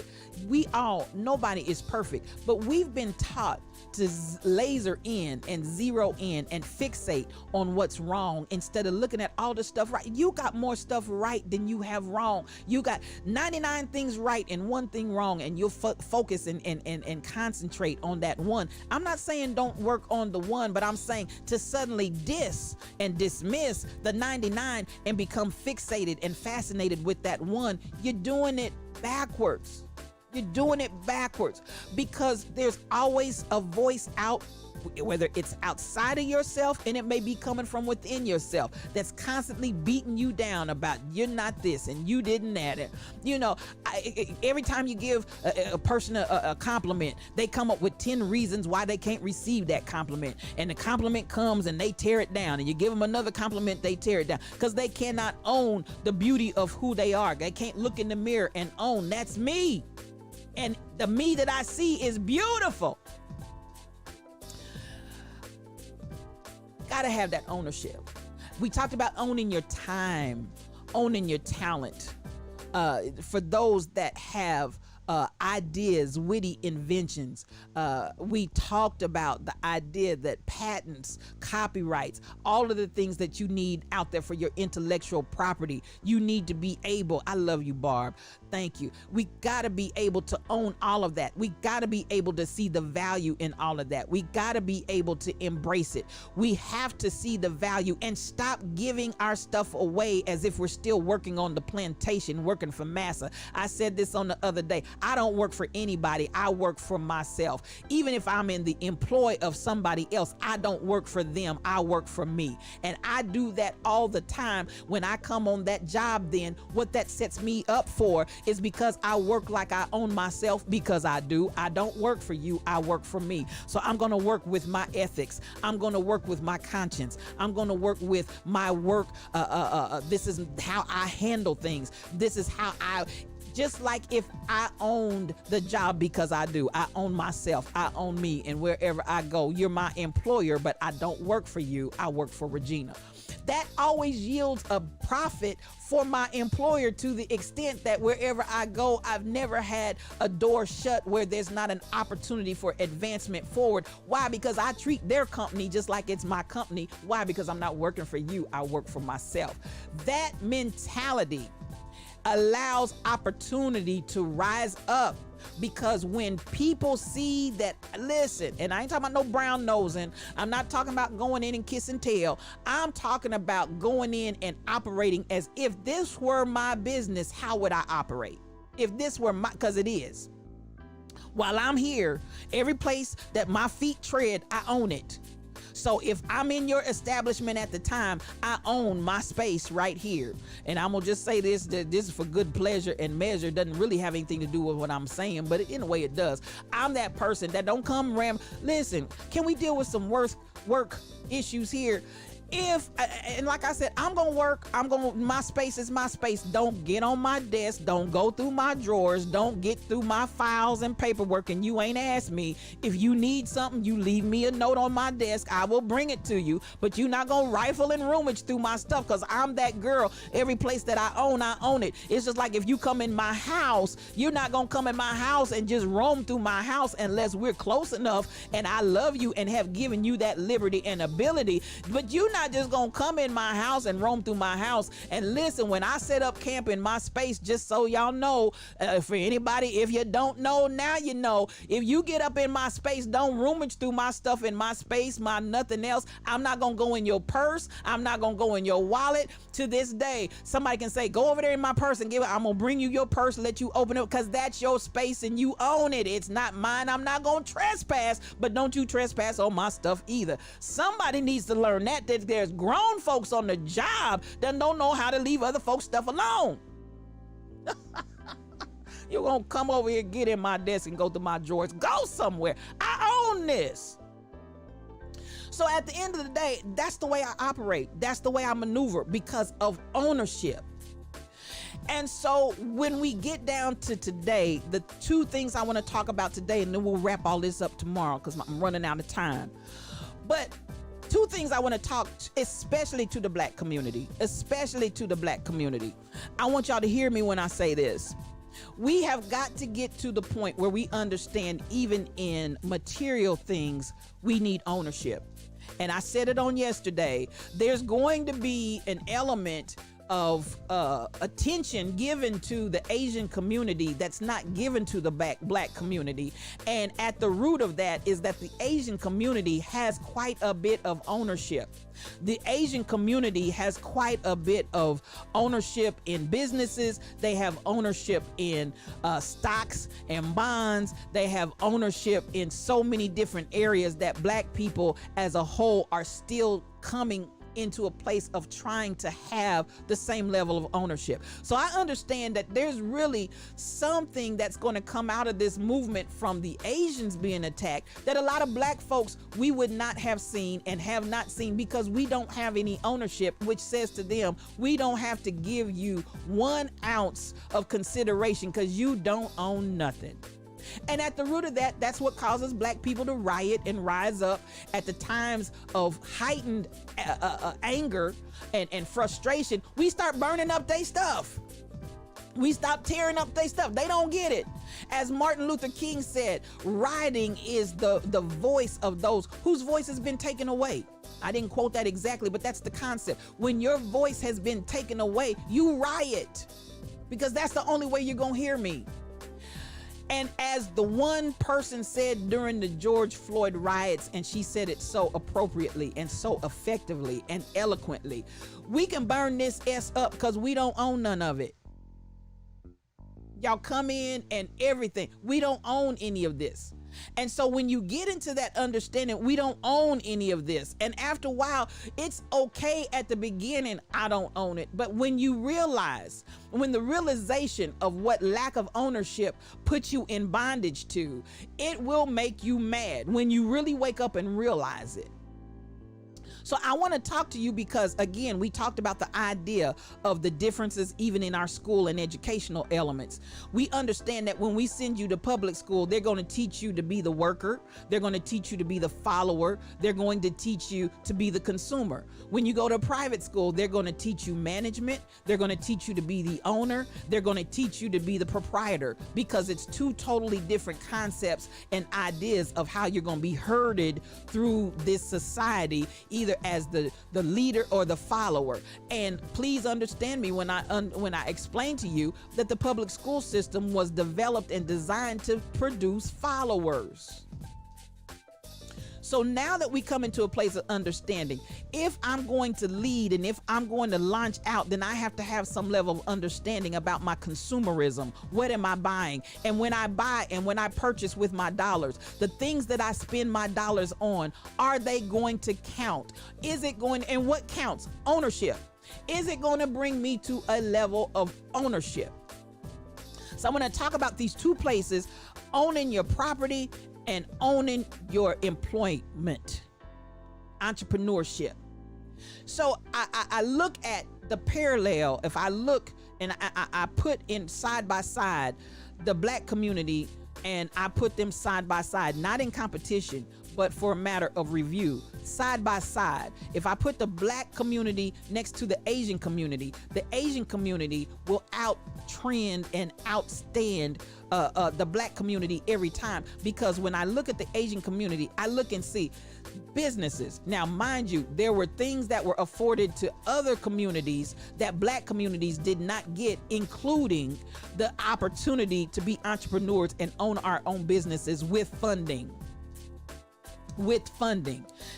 Nobody is perfect, but we've been taught to laser in and zero in and fixate on what's wrong instead of looking at all the stuff right. You got more stuff right than you have wrong. You got 99 things right and one thing wrong, and you'll focus and concentrate on that one. I'm not saying don't work on the one, but I'm saying to suddenly dismiss the 99 and become fixated and fascinated with that one, you're doing it backwards. You're doing it backwards, because there's always a voice out, whether it's outside of yourself, and it may be coming from within yourself, that's constantly beating you down about you're not this and you didn't that. Every time you give a person a compliment, they come up with 10 reasons why they can't receive that compliment. And the compliment comes and they tear it down, and you give them another compliment, they tear it down, because they cannot own the beauty of who they are. They can't look in the mirror and own, that's me. And the me that I see is beautiful. Gotta have that ownership. We talked about owning your time, owning your talent. For those that have ideas, witty inventions. We talked about the idea that patents, copyrights, all of the things that you need out there for your intellectual property, you need to be able, I love you, Barb. Thank you. We got to be able to own all of that. We got to be able to see the value in all of that. We got to be able to embrace it. We have to see the value and stop giving our stuff away as if we're still working on the plantation, working for massa. I said this on the other day. I don't work for anybody. I work for myself. Even if I'm in the employ of somebody else, I don't work for them. I work for me. And I do that all the time. When I come on that job, then what that sets me up for is because I work like I own myself, because I do. I don't work for you. I work for me. So I'm going to work with my ethics. I'm going to work with my conscience. I'm going to work with my work. This is how I handle things. This is how just like if I owned the job, because I do. I own myself. I own me. And wherever I go, you're my employer, but I don't work for you. I work for Regina. That always yields a profit for my employer, to the extent that wherever I go, I've never had a door shut where there's not an opportunity for advancement forward. Why? Because I treat their company just like it's my company. Why? Because I'm not working for you. I work for myself. That mentality allows opportunity to rise up, because when people see that, listen, and I ain't talking about no brown nosing, I'm not talking about going in and kissing tail, I'm talking about going in and operating as if this were my business. How would I operate if this were my, because it is. While I'm here, every place that my feet tread, I own it. So if I'm in your establishment at the time, I own my space right here. And I'm gonna just say this, that this is for good pleasure and measure. It doesn't really have anything to do with what I'm saying, but in a way it does. I'm that person that don't come listen, can we deal with some work issues here? if, and like I said, I'm gonna work, my space is my space. Don't get on my desk, don't go through my drawers, don't get through my files and paperwork, and you ain't asked me. If you need something, you leave me a note on my desk, I will bring it to you, but you're not gonna rifle and rummage through my stuff, because I'm that girl. Every place that I own it. It's just like if you come in my house, you're not gonna come in my house and just roam through my house unless we're close enough and I love you and have given you that liberty and ability. But you're not just gonna come in my house and roam through my house. And listen, when I set up camp in my space, just so y'all know, for anybody, if you don't know, now you know. If you get up in my space, don't rummage through my stuff in my space, my nothing else. I'm not gonna go in your purse. I'm not gonna go in your wallet. To this day, somebody can say, go over there in my purse and give it. I'm gonna bring you your purse, let you open it, because that's your space and you own it. It's not mine. I'm not gonna trespass, but don't you trespass on my stuff either. Somebody needs to learn that there's grown folks on the job that don't know how to leave other folks' stuff alone. You're gonna come over here, get in my desk and go through my drawers. Go somewhere. I own this. So at the end of the day, that's the way I operate. That's the way I maneuver, because of ownership. And so when we get down to today, the two things I want to talk about today, and then we'll wrap all this up tomorrow because I'm running out of time. But two things I want to talk, especially to the black community, I want y'all to hear me when I say this. We have got to get to the point where we understand, even in material things, we need ownership. And I said it on yesterday, there's going to be an element of attention given to the Asian community that's not given to the black community. And at the root of that is that the Asian community has quite a bit of ownership. The Asian community has quite a bit of ownership in businesses. They have ownership in stocks and bonds. They have ownership in so many different areas that black people as a whole are still coming into a place of trying to have the same level of ownership. So I understand that there's really something that's going to come out of this movement from the Asians being attacked that a lot of black folks we would not have seen and have not seen, because we don't have any ownership, which says to them, we don't have to give you 1 ounce of consideration because you don't own nothing. And at the root of that, that's what causes black people to riot and rise up at the times of heightened anger and frustration. We start burning up their stuff. We stop tearing up their stuff. They don't get it. As Martin Luther King said, rioting is the voice of those whose voice has been taken away. I didn't quote that exactly, but that's the concept. When your voice has been taken away, you riot, because that's the only way you're going to hear me. And as the one person said during the George Floyd riots, and she said it so appropriately and so effectively and eloquently, we can burn this S up because we don't own none of it. Y'all come in and everything. We don't own any of this. And so when you get into that understanding, we don't own any of this. And after a while, it's okay at the beginning, I don't own it. But when you realize, when the realization of what lack of ownership puts you in bondage to, it will make you mad when you really wake up and realize it. So I want to talk to you because, again, we talked about the idea of the differences even in our school and educational elements. We understand that when we send you to public school, they're going to teach you to be the worker. They're going to teach you to be the follower. They're going to teach you to be the consumer. When you go to private school, they're going to teach you management. They're going to teach you to be the owner. They're going to teach you to be the proprietor, because it's two totally different concepts and ideas of how you're going to be herded through this society, either as the leader or the follower. And please understand me when I explain to you that the public school system was developed and designed to produce followers. So now that we come into a place of understanding, if I'm going to lead and if I'm going to launch out, then I have to have some level of understanding about my consumerism. What am I buying? And when I buy and when I purchase with my dollars, the things that I spend my dollars on, are they going to count? Is it going, and what counts? Ownership. Is it going to bring me to a level of ownership? So I'm going to talk about these two places: owning your property and owning your employment, entrepreneurship. So I look at the parallel. If I look and I put in side by side the black community, and I put them side by side, not in competition, but for a matter of review, side by side. If I put the black community next to the Asian community will out-trend and outstand the black community every time. Because when I look at the Asian community, I look and see businesses. Now, mind you, there were things that were afforded to other communities that black communities did not get, including the opportunity to be entrepreneurs and own our own businesses with funding.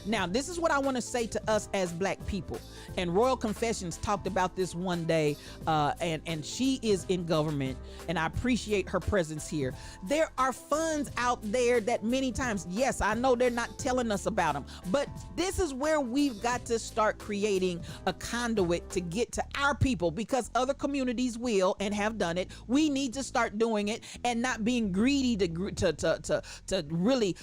Now, this is what I want to say to us as black people. And Royal Confessions talked about this one day, and she is in government, and I appreciate her presence here. There are funds out there that many times, yes, I know they're not telling us about them, but this is where we've got to start creating a conduit to get to our people, because other communities will and have done it. We need to start doing it and not being greedy to really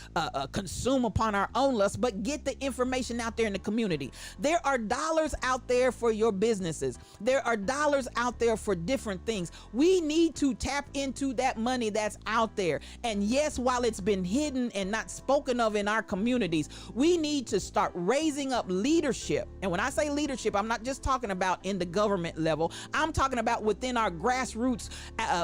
consume upon our own lust, but get the information out there in the community. There are dollars out there for your businesses. There are dollars out there for different things. We need to tap into that money that's out there. And yes, while it's been hidden and not spoken of in our communities, we need to start raising up leadership. And when I say leadership, I'm not just talking about in the government level. I'm talking about within our grassroots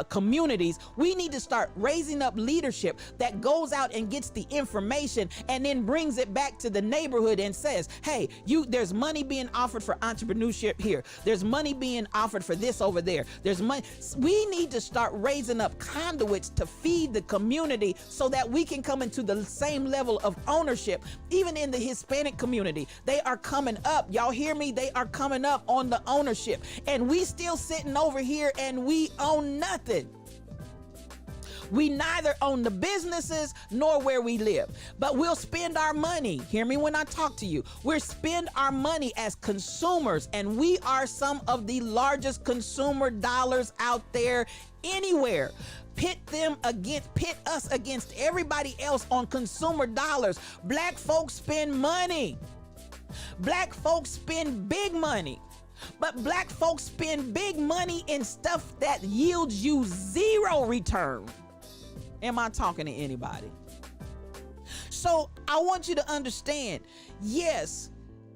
communities. We need to start raising up leadership that goes out and gets the information and then brings it back to the neighborhood and says, hey, there's money being offered for entrepreneurship here. There's money being offered for this over there. There's money. We need to start raising up conduits to feed the community so that we can come into the same level of ownership. Even in the Hispanic community, they are coming up. Y'all hear me? They are coming up on the ownership. And we still sitting over here and we own nothing. We neither own the businesses nor where we live, but we'll spend our money. Hear me when I talk to you. We'll spend our money as consumers, and we are some of the largest consumer dollars out there anywhere. Pit us against everybody else on consumer dollars. Black folks spend money. Black folks spend big money. But black folks spend big money in stuff that yields you zero return. Am I talking to anybody? So I want you to understand, yes,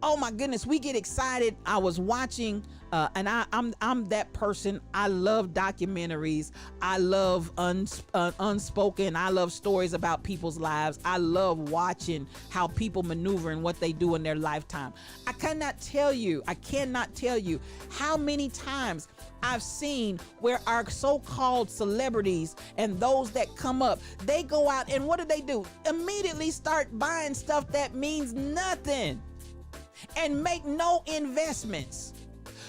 oh my goodness, we get excited. I was watching, and I'm that person. I love documentaries. I love unspoken. I love stories about people's lives. I love watching how people maneuver and what they do in their lifetime. I cannot tell you how many times I've seen where our so-called celebrities and those that come up, they go out and what do? Immediately start buying stuff that means nothing and make no investments.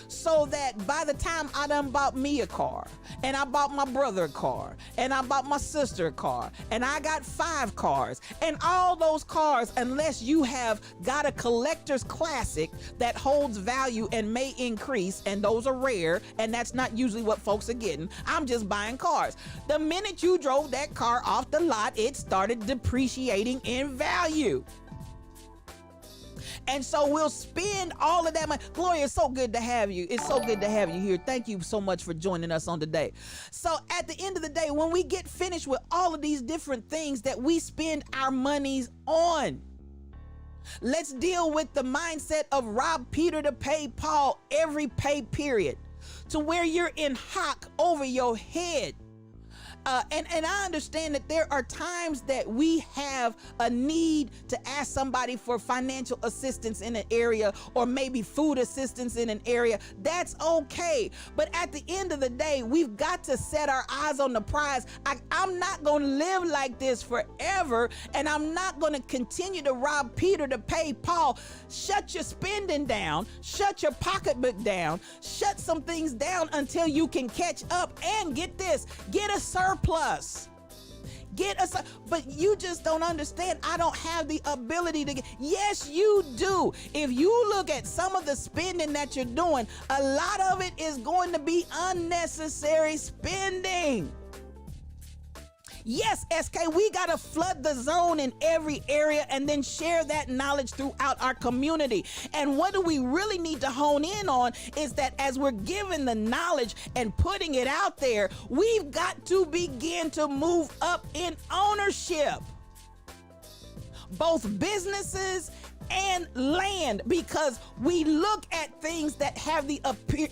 So that by the time I done bought me a car, and I bought my brother a car, and I bought my sister a car, and I got 5 cars, and all those cars, unless you have got a collector's classic that holds value and may increase, and those are rare, and that's not usually what folks are getting. I'm just buying cars. The minute you drove that car off the lot, it started depreciating in value. And so we'll spend all of that money. Gloria, it's so good to have you. It's so good to have you here. Thank you so much for joining us on today. So at the end of the day, when we get finished with all of these different things that we spend our monies on, let's deal with the mindset of rob Peter to pay Paul every pay period, to where you're in hock over your head. And I understand that there are times that we have a need to ask somebody for financial assistance in an area, or maybe food assistance in an area. That's okay. But at the end of the day, we've got to set our eyes on the prize. I'm not going to live like this forever, and I'm not going to continue to rob Peter to pay Paul. Shut your spending down. Shut your pocketbook down. Shut some things down until you can catch up, and get this, get a surplus. But you just don't understand. I don't have the ability to get. Yes, you do. If you look at some of the spending that you're doing, a lot of it is going to be unnecessary spending. Yes, SK, we got to flood the zone in every area and then share that knowledge throughout our community. And what do we really need to hone in on is that as we're giving the knowledge and putting it out there, we've got to begin to move up in ownership, both businesses and land, because we look at things that have the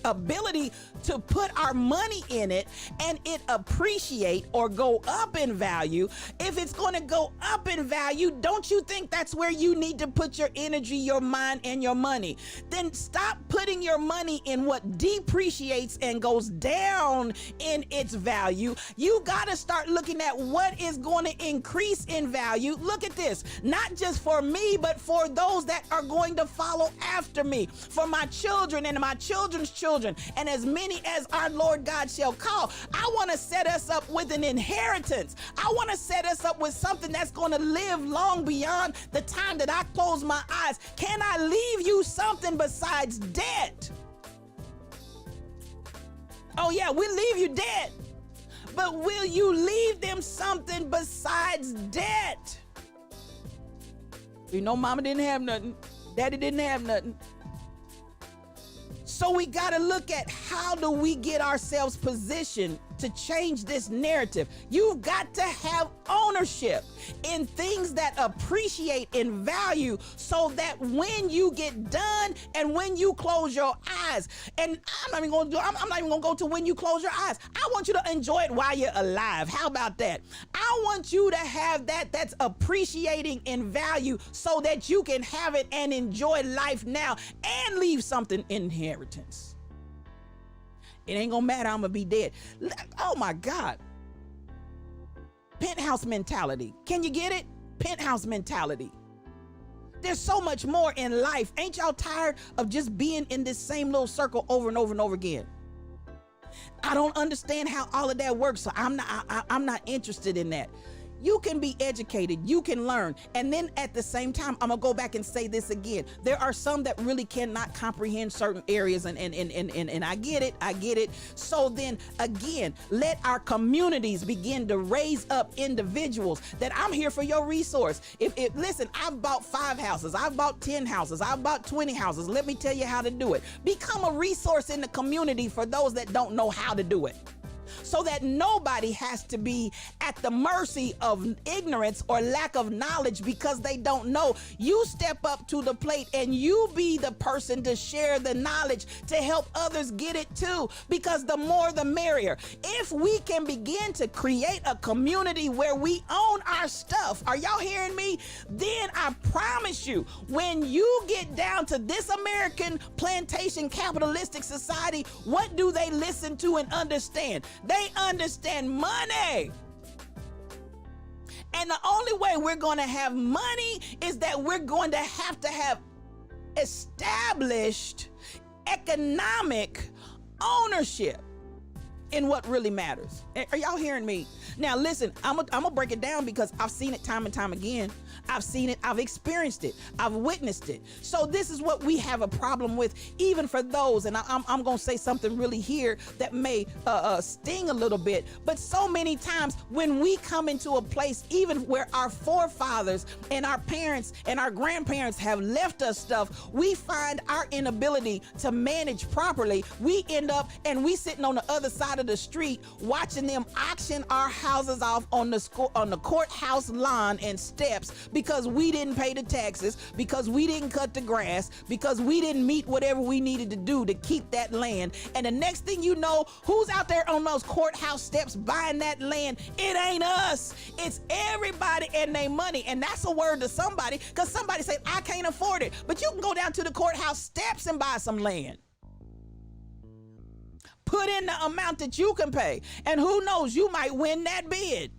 ability to put our money in it and it appreciate or go up in value. If it's going to go up in value, don't you think that's where you need to put your energy, your mind, and your money? Then stop putting your money in what depreciates and goes down in its value. You got to start looking at what is going to increase in value. Look at this, not just for me, but for those that are going to follow after me, for my children and my children's children, and as many as our Lord God shall call. I want to set us up with an inheritance. I want to set us up with something that's going to live long beyond the time that I close my eyes. Can I leave you something besides debt? Oh yeah, we'll leave you debt, but will you leave them something besides debt? You know, mama didn't have nothing, daddy didn't have nothing. So we got to look at how do we get ourselves positioned to change this narrative. You've got to have ownership in things that appreciate in value, so that when you get done and when you close your eyes, and I'm not even going to go to when you close your eyes. I want you to enjoy it while you're alive. How about that? I want you to have that's appreciating in value, so that you can have it and enjoy life now and leave something inheritance. It ain't gonna matter, I'm gonna be dead. Oh my God. Penthouse mentality. Can you get it? Penthouse mentality. There's so much more in life. Ain't y'all tired of just being in this same little circle over and over and over again? I don't understand how all of that works, so I'm not interested in that. You can be educated, you can learn. And then at the same time, I'm gonna go back and say this again. There are some that really cannot comprehend certain areas, and I get it. So then again, let our communities begin to raise up individuals that I'm here for your resource. If listen, I've bought 5 houses, I've bought 10 houses, I've bought 20 houses. Let me tell you how to do it. Become a resource in the community for those that don't know how to do it, so that nobody has to be at the mercy of ignorance or lack of knowledge because they don't know. You step up to the plate and you be the person to share the knowledge to help others get it too, because the more the merrier. If we can begin to create a community where we own our stuff, are y'all hearing me? Then I promise you, when you get down to this American plantation capitalistic society, what do they listen to and understand? They understand money. And the only way we're going to have money is that we're going to have established economic ownership in what really matters. Are y'all hearing me? Now listen, I'm gonna break it down because I've seen it time and time again. I've seen it, I've experienced it, I've witnessed it. So this is what we have a problem with, even for those, and I'm gonna say something really here that may sting a little bit, but so many times when we come into a place, even where our forefathers and our parents and our grandparents have left us stuff, we find our inability to manage properly. We end up and we sitting on the other side of the street watching them auction our houses off on the courthouse lawn and steps, because we didn't pay the taxes, because we didn't cut the grass, because we didn't meet whatever we needed to do to keep that land. And the next thing you know, who's out there on those courthouse steps buying that land? It ain't us. It's everybody and their money. And that's a word to somebody, because somebody said, I can't afford it. But you can go down to the courthouse steps and buy some land. Put in the amount that you can pay, and who knows, you might win that bid.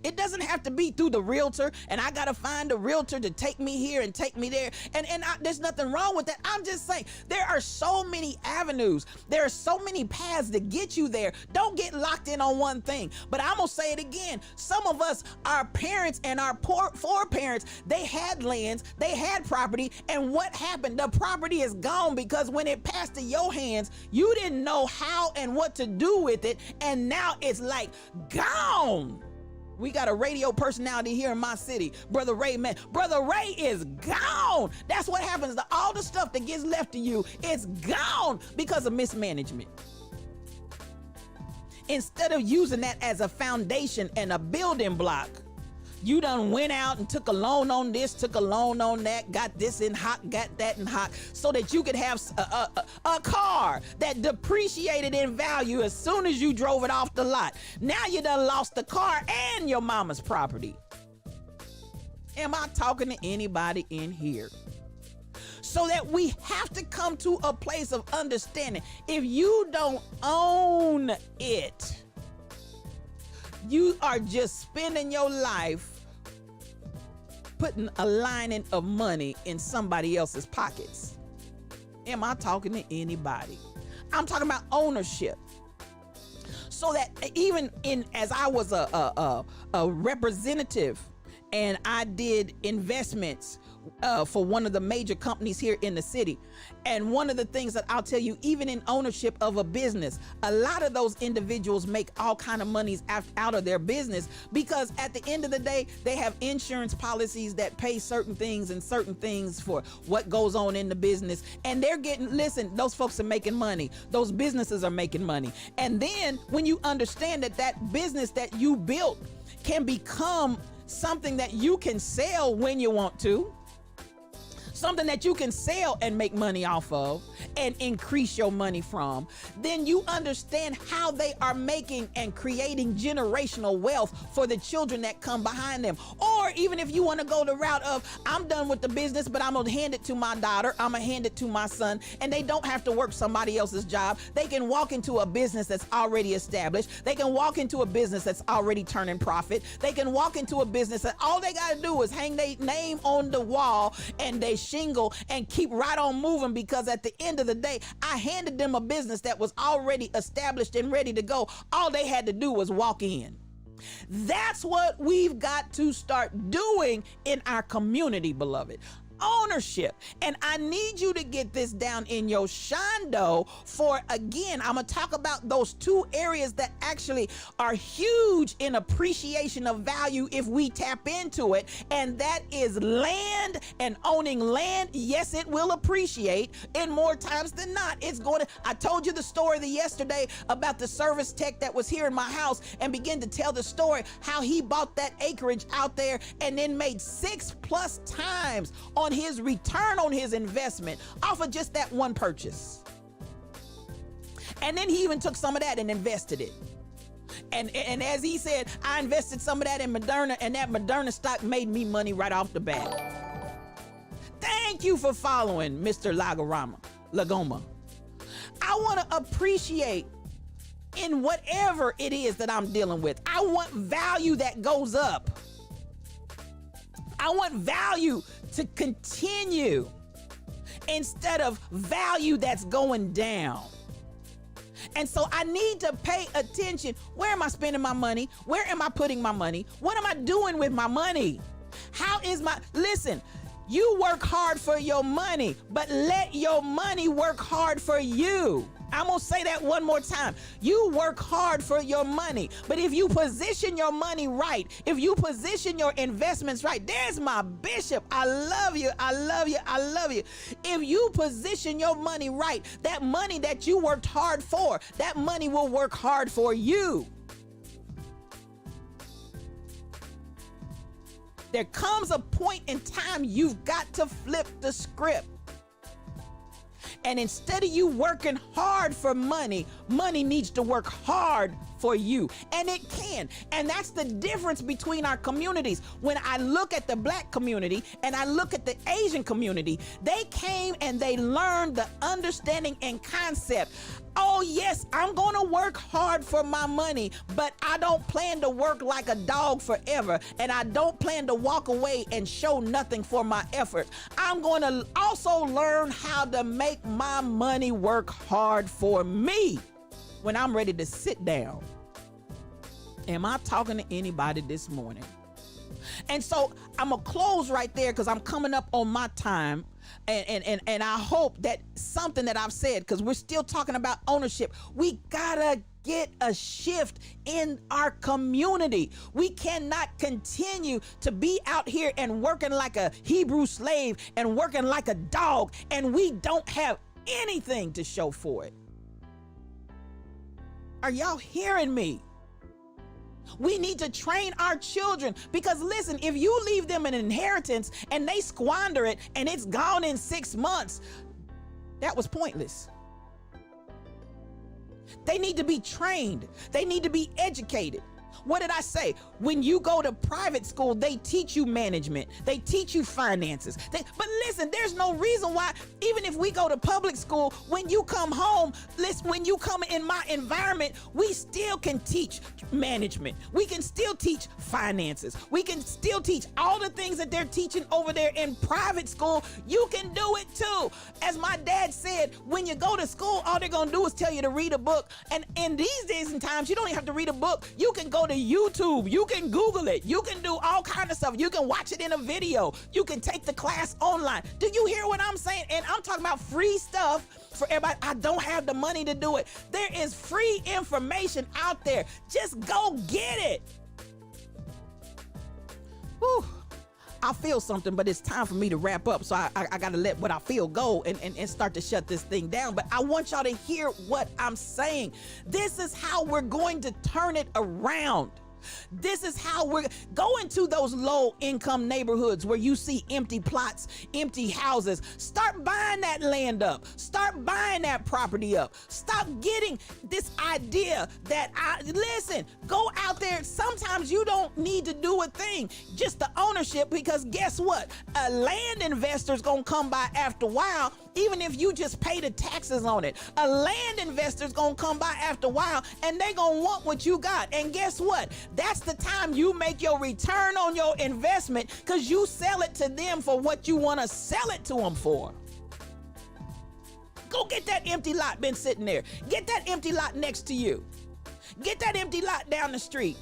It doesn't have to be through the realtor, and I gotta find a realtor to take me here and take me there. And there's nothing wrong with that. I'm just saying, there are so many avenues. There are so many paths to get you there. Don't get locked in on one thing. But I'm gonna say it again. Some of us, our parents and our foreparents, they had lands, they had property, and what happened? The property is gone, because when it passed to your hands, you didn't know how and what to do with it, and now it's like gone. We got a radio personality here in my city, Brother Ray, man. Brother Ray is gone. That's what happens to all the stuff that gets left to you. It's gone because of mismanagement. Instead of using that as a foundation and a building block, you done went out and took a loan on this, took a loan on that, got this in hot, got that in hot, so that you could have a car that depreciated in value as soon as you drove it off the lot. Now you done lost the car and your mama's property. Am I talking to anybody in here? So that we have to come to a place of understanding. If you don't own it, you are just spending your life putting a lining of money in somebody else's pockets. Am I talking to anybody? I'm talking about ownership. So that even as I was a representative and I did investments for one of the major companies here in the city. And one of the things that I'll tell you, even in ownership of a business, a lot of those individuals make all kind of monies out of their business because at the end of the day, they have insurance policies that pay certain things and certain things for what goes on in the business. And they're getting, listen, those folks are making money. Those businesses are making money. And then when you understand that that business that you built can become something that you can sell when you want to, something that you can sell and make money off of and increase your money from, then you understand how they are making and creating generational wealth for the children that come behind them. Or even if you want to go the route of, I'm done with the business, but I'm going to hand it to my daughter, I'm going to hand it to my son, and they don't have to work somebody else's job. They can walk into a business that's already established. They can walk into a business that's already turning profit. They can walk into a business that all they got to do is hang their name on the wall and they shingle and keep right on moving, because at the end of the day, I handed them a business that was already established and ready to go. All they had to do was walk in. That's what we've got to start doing in our community, beloved. Ownership. And I need you to get this down in your shondo, for again, I'm going to talk about those two areas that actually are huge in appreciation of value if we tap into it. And that is land and owning land. Yes, it will appreciate, and more times than not, it's going to. I told you the story yesterday about the service tech that was here in my house and began to tell the story how he bought that acreage out there and then made 6+ times on his return on his investment off of just that one purchase. And then he even took some of that and invested it. And as he said, I invested some of that in Moderna, and that Moderna stock made me money right off the bat. Thank you for following, Mr. Lagoma. I want to appreciate in whatever it is that I'm dealing with. I want value that goes up. I want value to continue instead of value that's going down. And so I need to pay attention. Where am I spending my money? Where am I putting my money? What am I doing with my money? Listen, you work hard for your money, but let your money work hard for you. I'm going to say that one more time. You work hard for your money, but if you position your money right, if you position your investments right, there's my bishop. I love you. I love you. I love you. If you position your money right, that money that you worked hard for, that money will work hard for you. There comes a point in time you've got to flip the script. And instead of you working hard for money, money needs to work hard for you. And it can. And that's the difference between our communities. When I look at the Black community and I look at the Asian community, they came and they learned the understanding and concept. Oh yes, I'm going to work hard for my money, but I don't plan to work like a dog forever, and I don't plan to walk away and show nothing for my effort. I'm going to also learn how to make my money work hard for me when I'm ready to sit down. Am I talking to anybody this morning? And so I'm gonna close right there because I'm coming up on my time. And I hope that something that I've said, because we're still talking about ownership, we gotta get a shift in our community. We cannot continue to be out here and working like a Hebrew slave and working like a dog, and we don't have anything to show for it. Are y'all hearing me? We need to train our children, because listen, if you leave them an inheritance and they squander it and it's gone in 6 months, that was pointless. They need to be trained. They need to be educated. What did I say? When you go to private school, they teach you management. They teach you finances. But listen, there's no reason why, even if we go to public school, when you come home, listen, when you come in my environment, we still can teach management. We can still teach finances. We can still teach all the things that they're teaching over there in private school. You can do it too. As my dad said, when you go to school, all they're gonna do is tell you to read a book. And in these days and times, you don't even have to read a book. You can go to YouTube, you can Google it, you can do all kinds of stuff, you can watch it in a video, you can take the class online. Do you hear what I'm saying? And I'm talking about free stuff for everybody. I don't have the money to do it. There is free information out there. Just go get it. Whew. I feel something, but it's time for me to wrap up. So I got to let what I feel go and start to shut this thing down. But I want y'all to hear what I'm saying. This is how we're going to turn it around. This is how we're going to those low income neighborhoods where you see empty plots, empty houses. Start buying that land up. Start buying that property up. Stop getting this idea that listen, go out there. Sometimes you don't need to do a thing, just the ownership, because guess what? A land investor's gonna come by after a while, even if you just pay the taxes on it. A land investor's gonna come by after a while and they gonna want what you got. And guess what? That's the time you make your return on your investment, because you sell it to them for what you want to sell it to them for. Go get that empty lot been sitting there. Get that empty lot next to you. Get that empty lot down the street.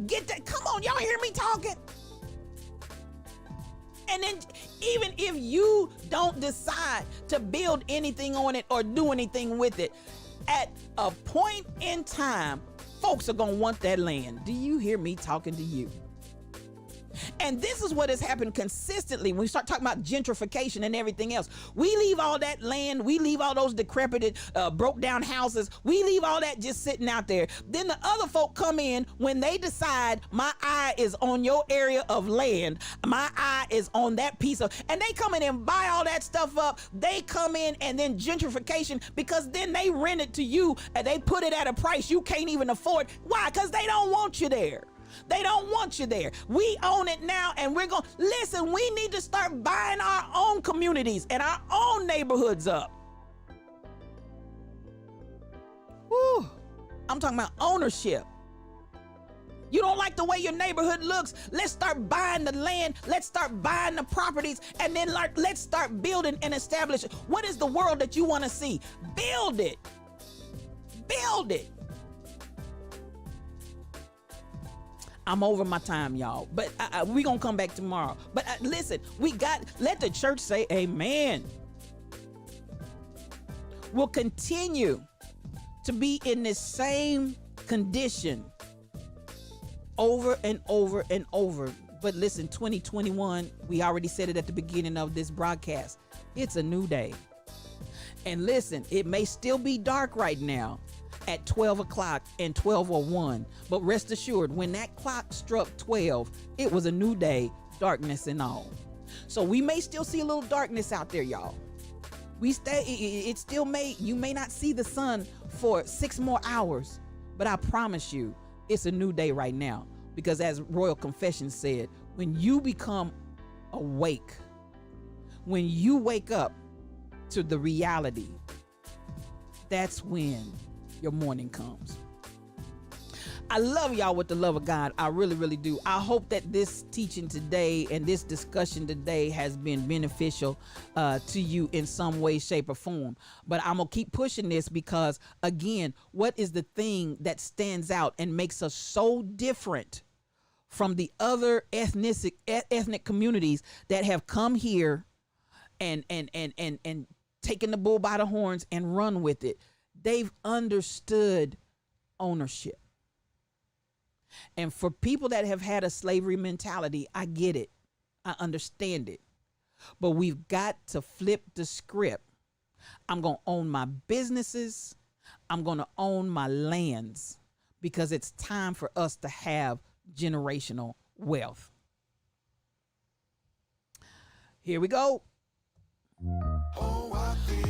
Get that. Come on, y'all hear me talking? And then even if you don't decide to build anything on it or do anything with it, at a point in time, folks are gonna want that land. Do you hear me talking to you? And this is what has happened consistently when we start talking about gentrification and everything else. We leave all that land, we leave all those decrepit, broke down houses, we leave all that just sitting out there. Then the other folk come in when they decide, my eye is on your area of land, my eye is on that piece of, and they come in and buy all that stuff up. They come in and then gentrification, because then they rent it to you and they put it at a price you can't even afford. Why? Because they don't want you there. They don't want you there. We own it now, and we're going, listen, we need to start buying our own communities and our own neighborhoods up. Woo. I'm talking about ownership. You don't like the way your neighborhood looks? Let's start buying the land. Let's start buying the properties, and then let's start building and establishing. What is the world that you want to see? Build it. Build it. I'm over my time, y'all, but we gonna come back tomorrow. But listen, let the church say amen. We'll continue to be in this same condition over and over and over. But listen, 2021, we already said it at the beginning of this broadcast. It's a new day. And listen, it may still be dark right now at 12 o'clock and 12:01. But rest assured, when that clock struck 12, it was a new day, darkness and all. So we may still see a little darkness out there, y'all. You may not see the sun for 6 more hours, but I promise you, it's a new day right now. Because as Royal Confession said, when you become awake, when you wake up to the reality, that's when your morning comes. I love y'all with the love of God. I really, really do. I hope that this teaching today and this discussion today has been beneficial to you in some way, shape, or form. But I'm going to keep pushing this because, again, what is the thing that stands out and makes us so different from the other ethnic communities that have come here and taken the bull by the horns and run with it. They've understood ownership. And for people that have had a slavery mentality, I get it. I understand it. But we've got to flip the script. I'm going to own my businesses. I'm going to own my lands, because it's time for us to have generational wealth. Here we go.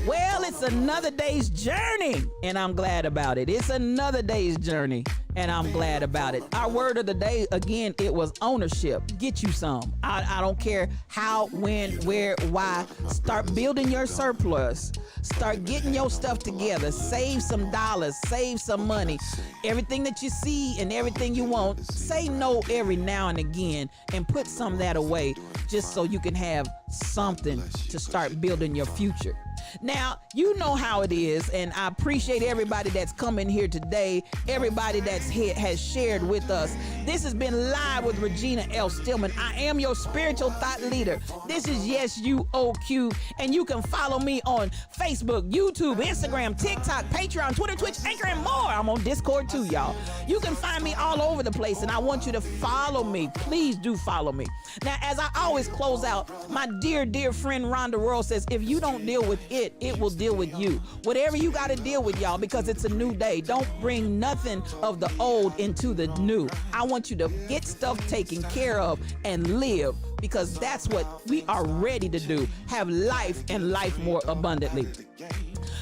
Well, it's another day's journey, and I'm glad about it. It's another day's journey, and I'm glad about it. Our word of the day, again, it was ownership. Get you some. I don't care how, when, where, why. Start building your surplus. Start getting your stuff together. Save some dollars. Save some money. Everything that you see and everything you want, say no every now and again, and put some of that away, just so you can have something to start building your future. Now, you know how it is, and I appreciate everybody that's come in here today, everybody that's here has shared with us. This has been Live with Regina L. Stillman. I am your spiritual thought leader. This is Yes You OQ, and you can follow me on Facebook, YouTube, Instagram, TikTok, Patreon, Twitter, Twitch, Anchor, and more. I'm on Discord too, y'all. You can find me all over the place, and I want you to follow me. Please do follow me. Now, as I always close out, my dear, dear friend Rhonda Royal says, if you don't deal with it will deal with you. Whatever you got to deal with, y'all, because it's a new day. Don't bring nothing of the old into the new. I want you to get stuff taken care of and live, because that's what we are ready to do. Have life, and life more abundantly.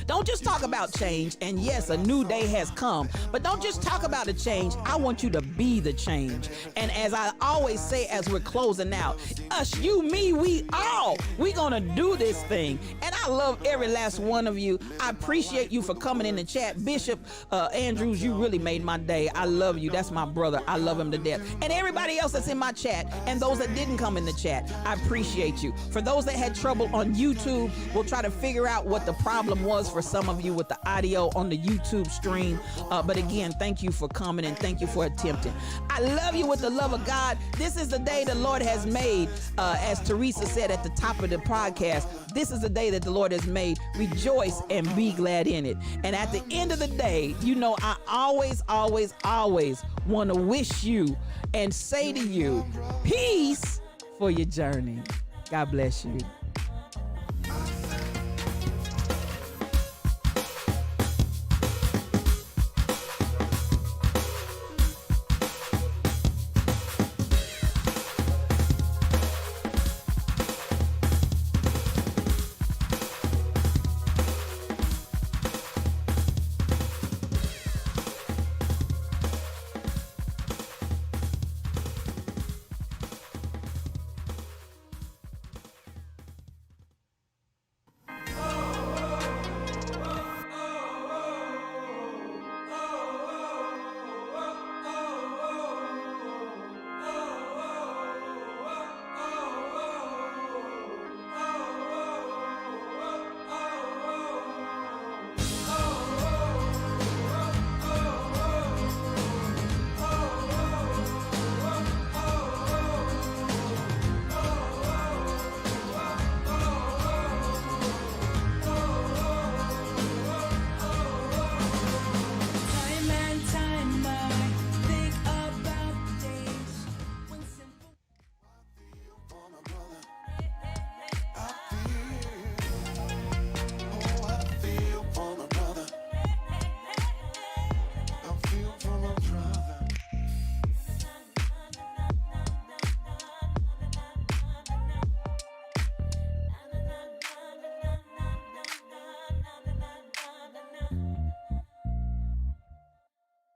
Don't just talk about change, and yes, a new day has come, but don't just talk about a change. I want you to be the change. And as I always say as we're closing out, us, you, me, we all, we gonna do this thing. And I love every last one of you. I appreciate you for coming in the chat. Bishop Andrews, you really made my day. I love you. That's my brother. I love him to death. And everybody else that's in my chat, and those that didn't come in the chat, I appreciate you. For those that had trouble on YouTube, we'll try to figure out what the problem was for some of you with the audio on the YouTube stream. But again, thank you for coming, and thank you for attempting. I love you with the love of God. This is the day the Lord has made. As Teresa said at the top of the podcast, this is the day that the Lord has made. Rejoice and be glad in it. And at the end of the day, you know, I always want to wish you and say to you, peace for your journey. God bless you.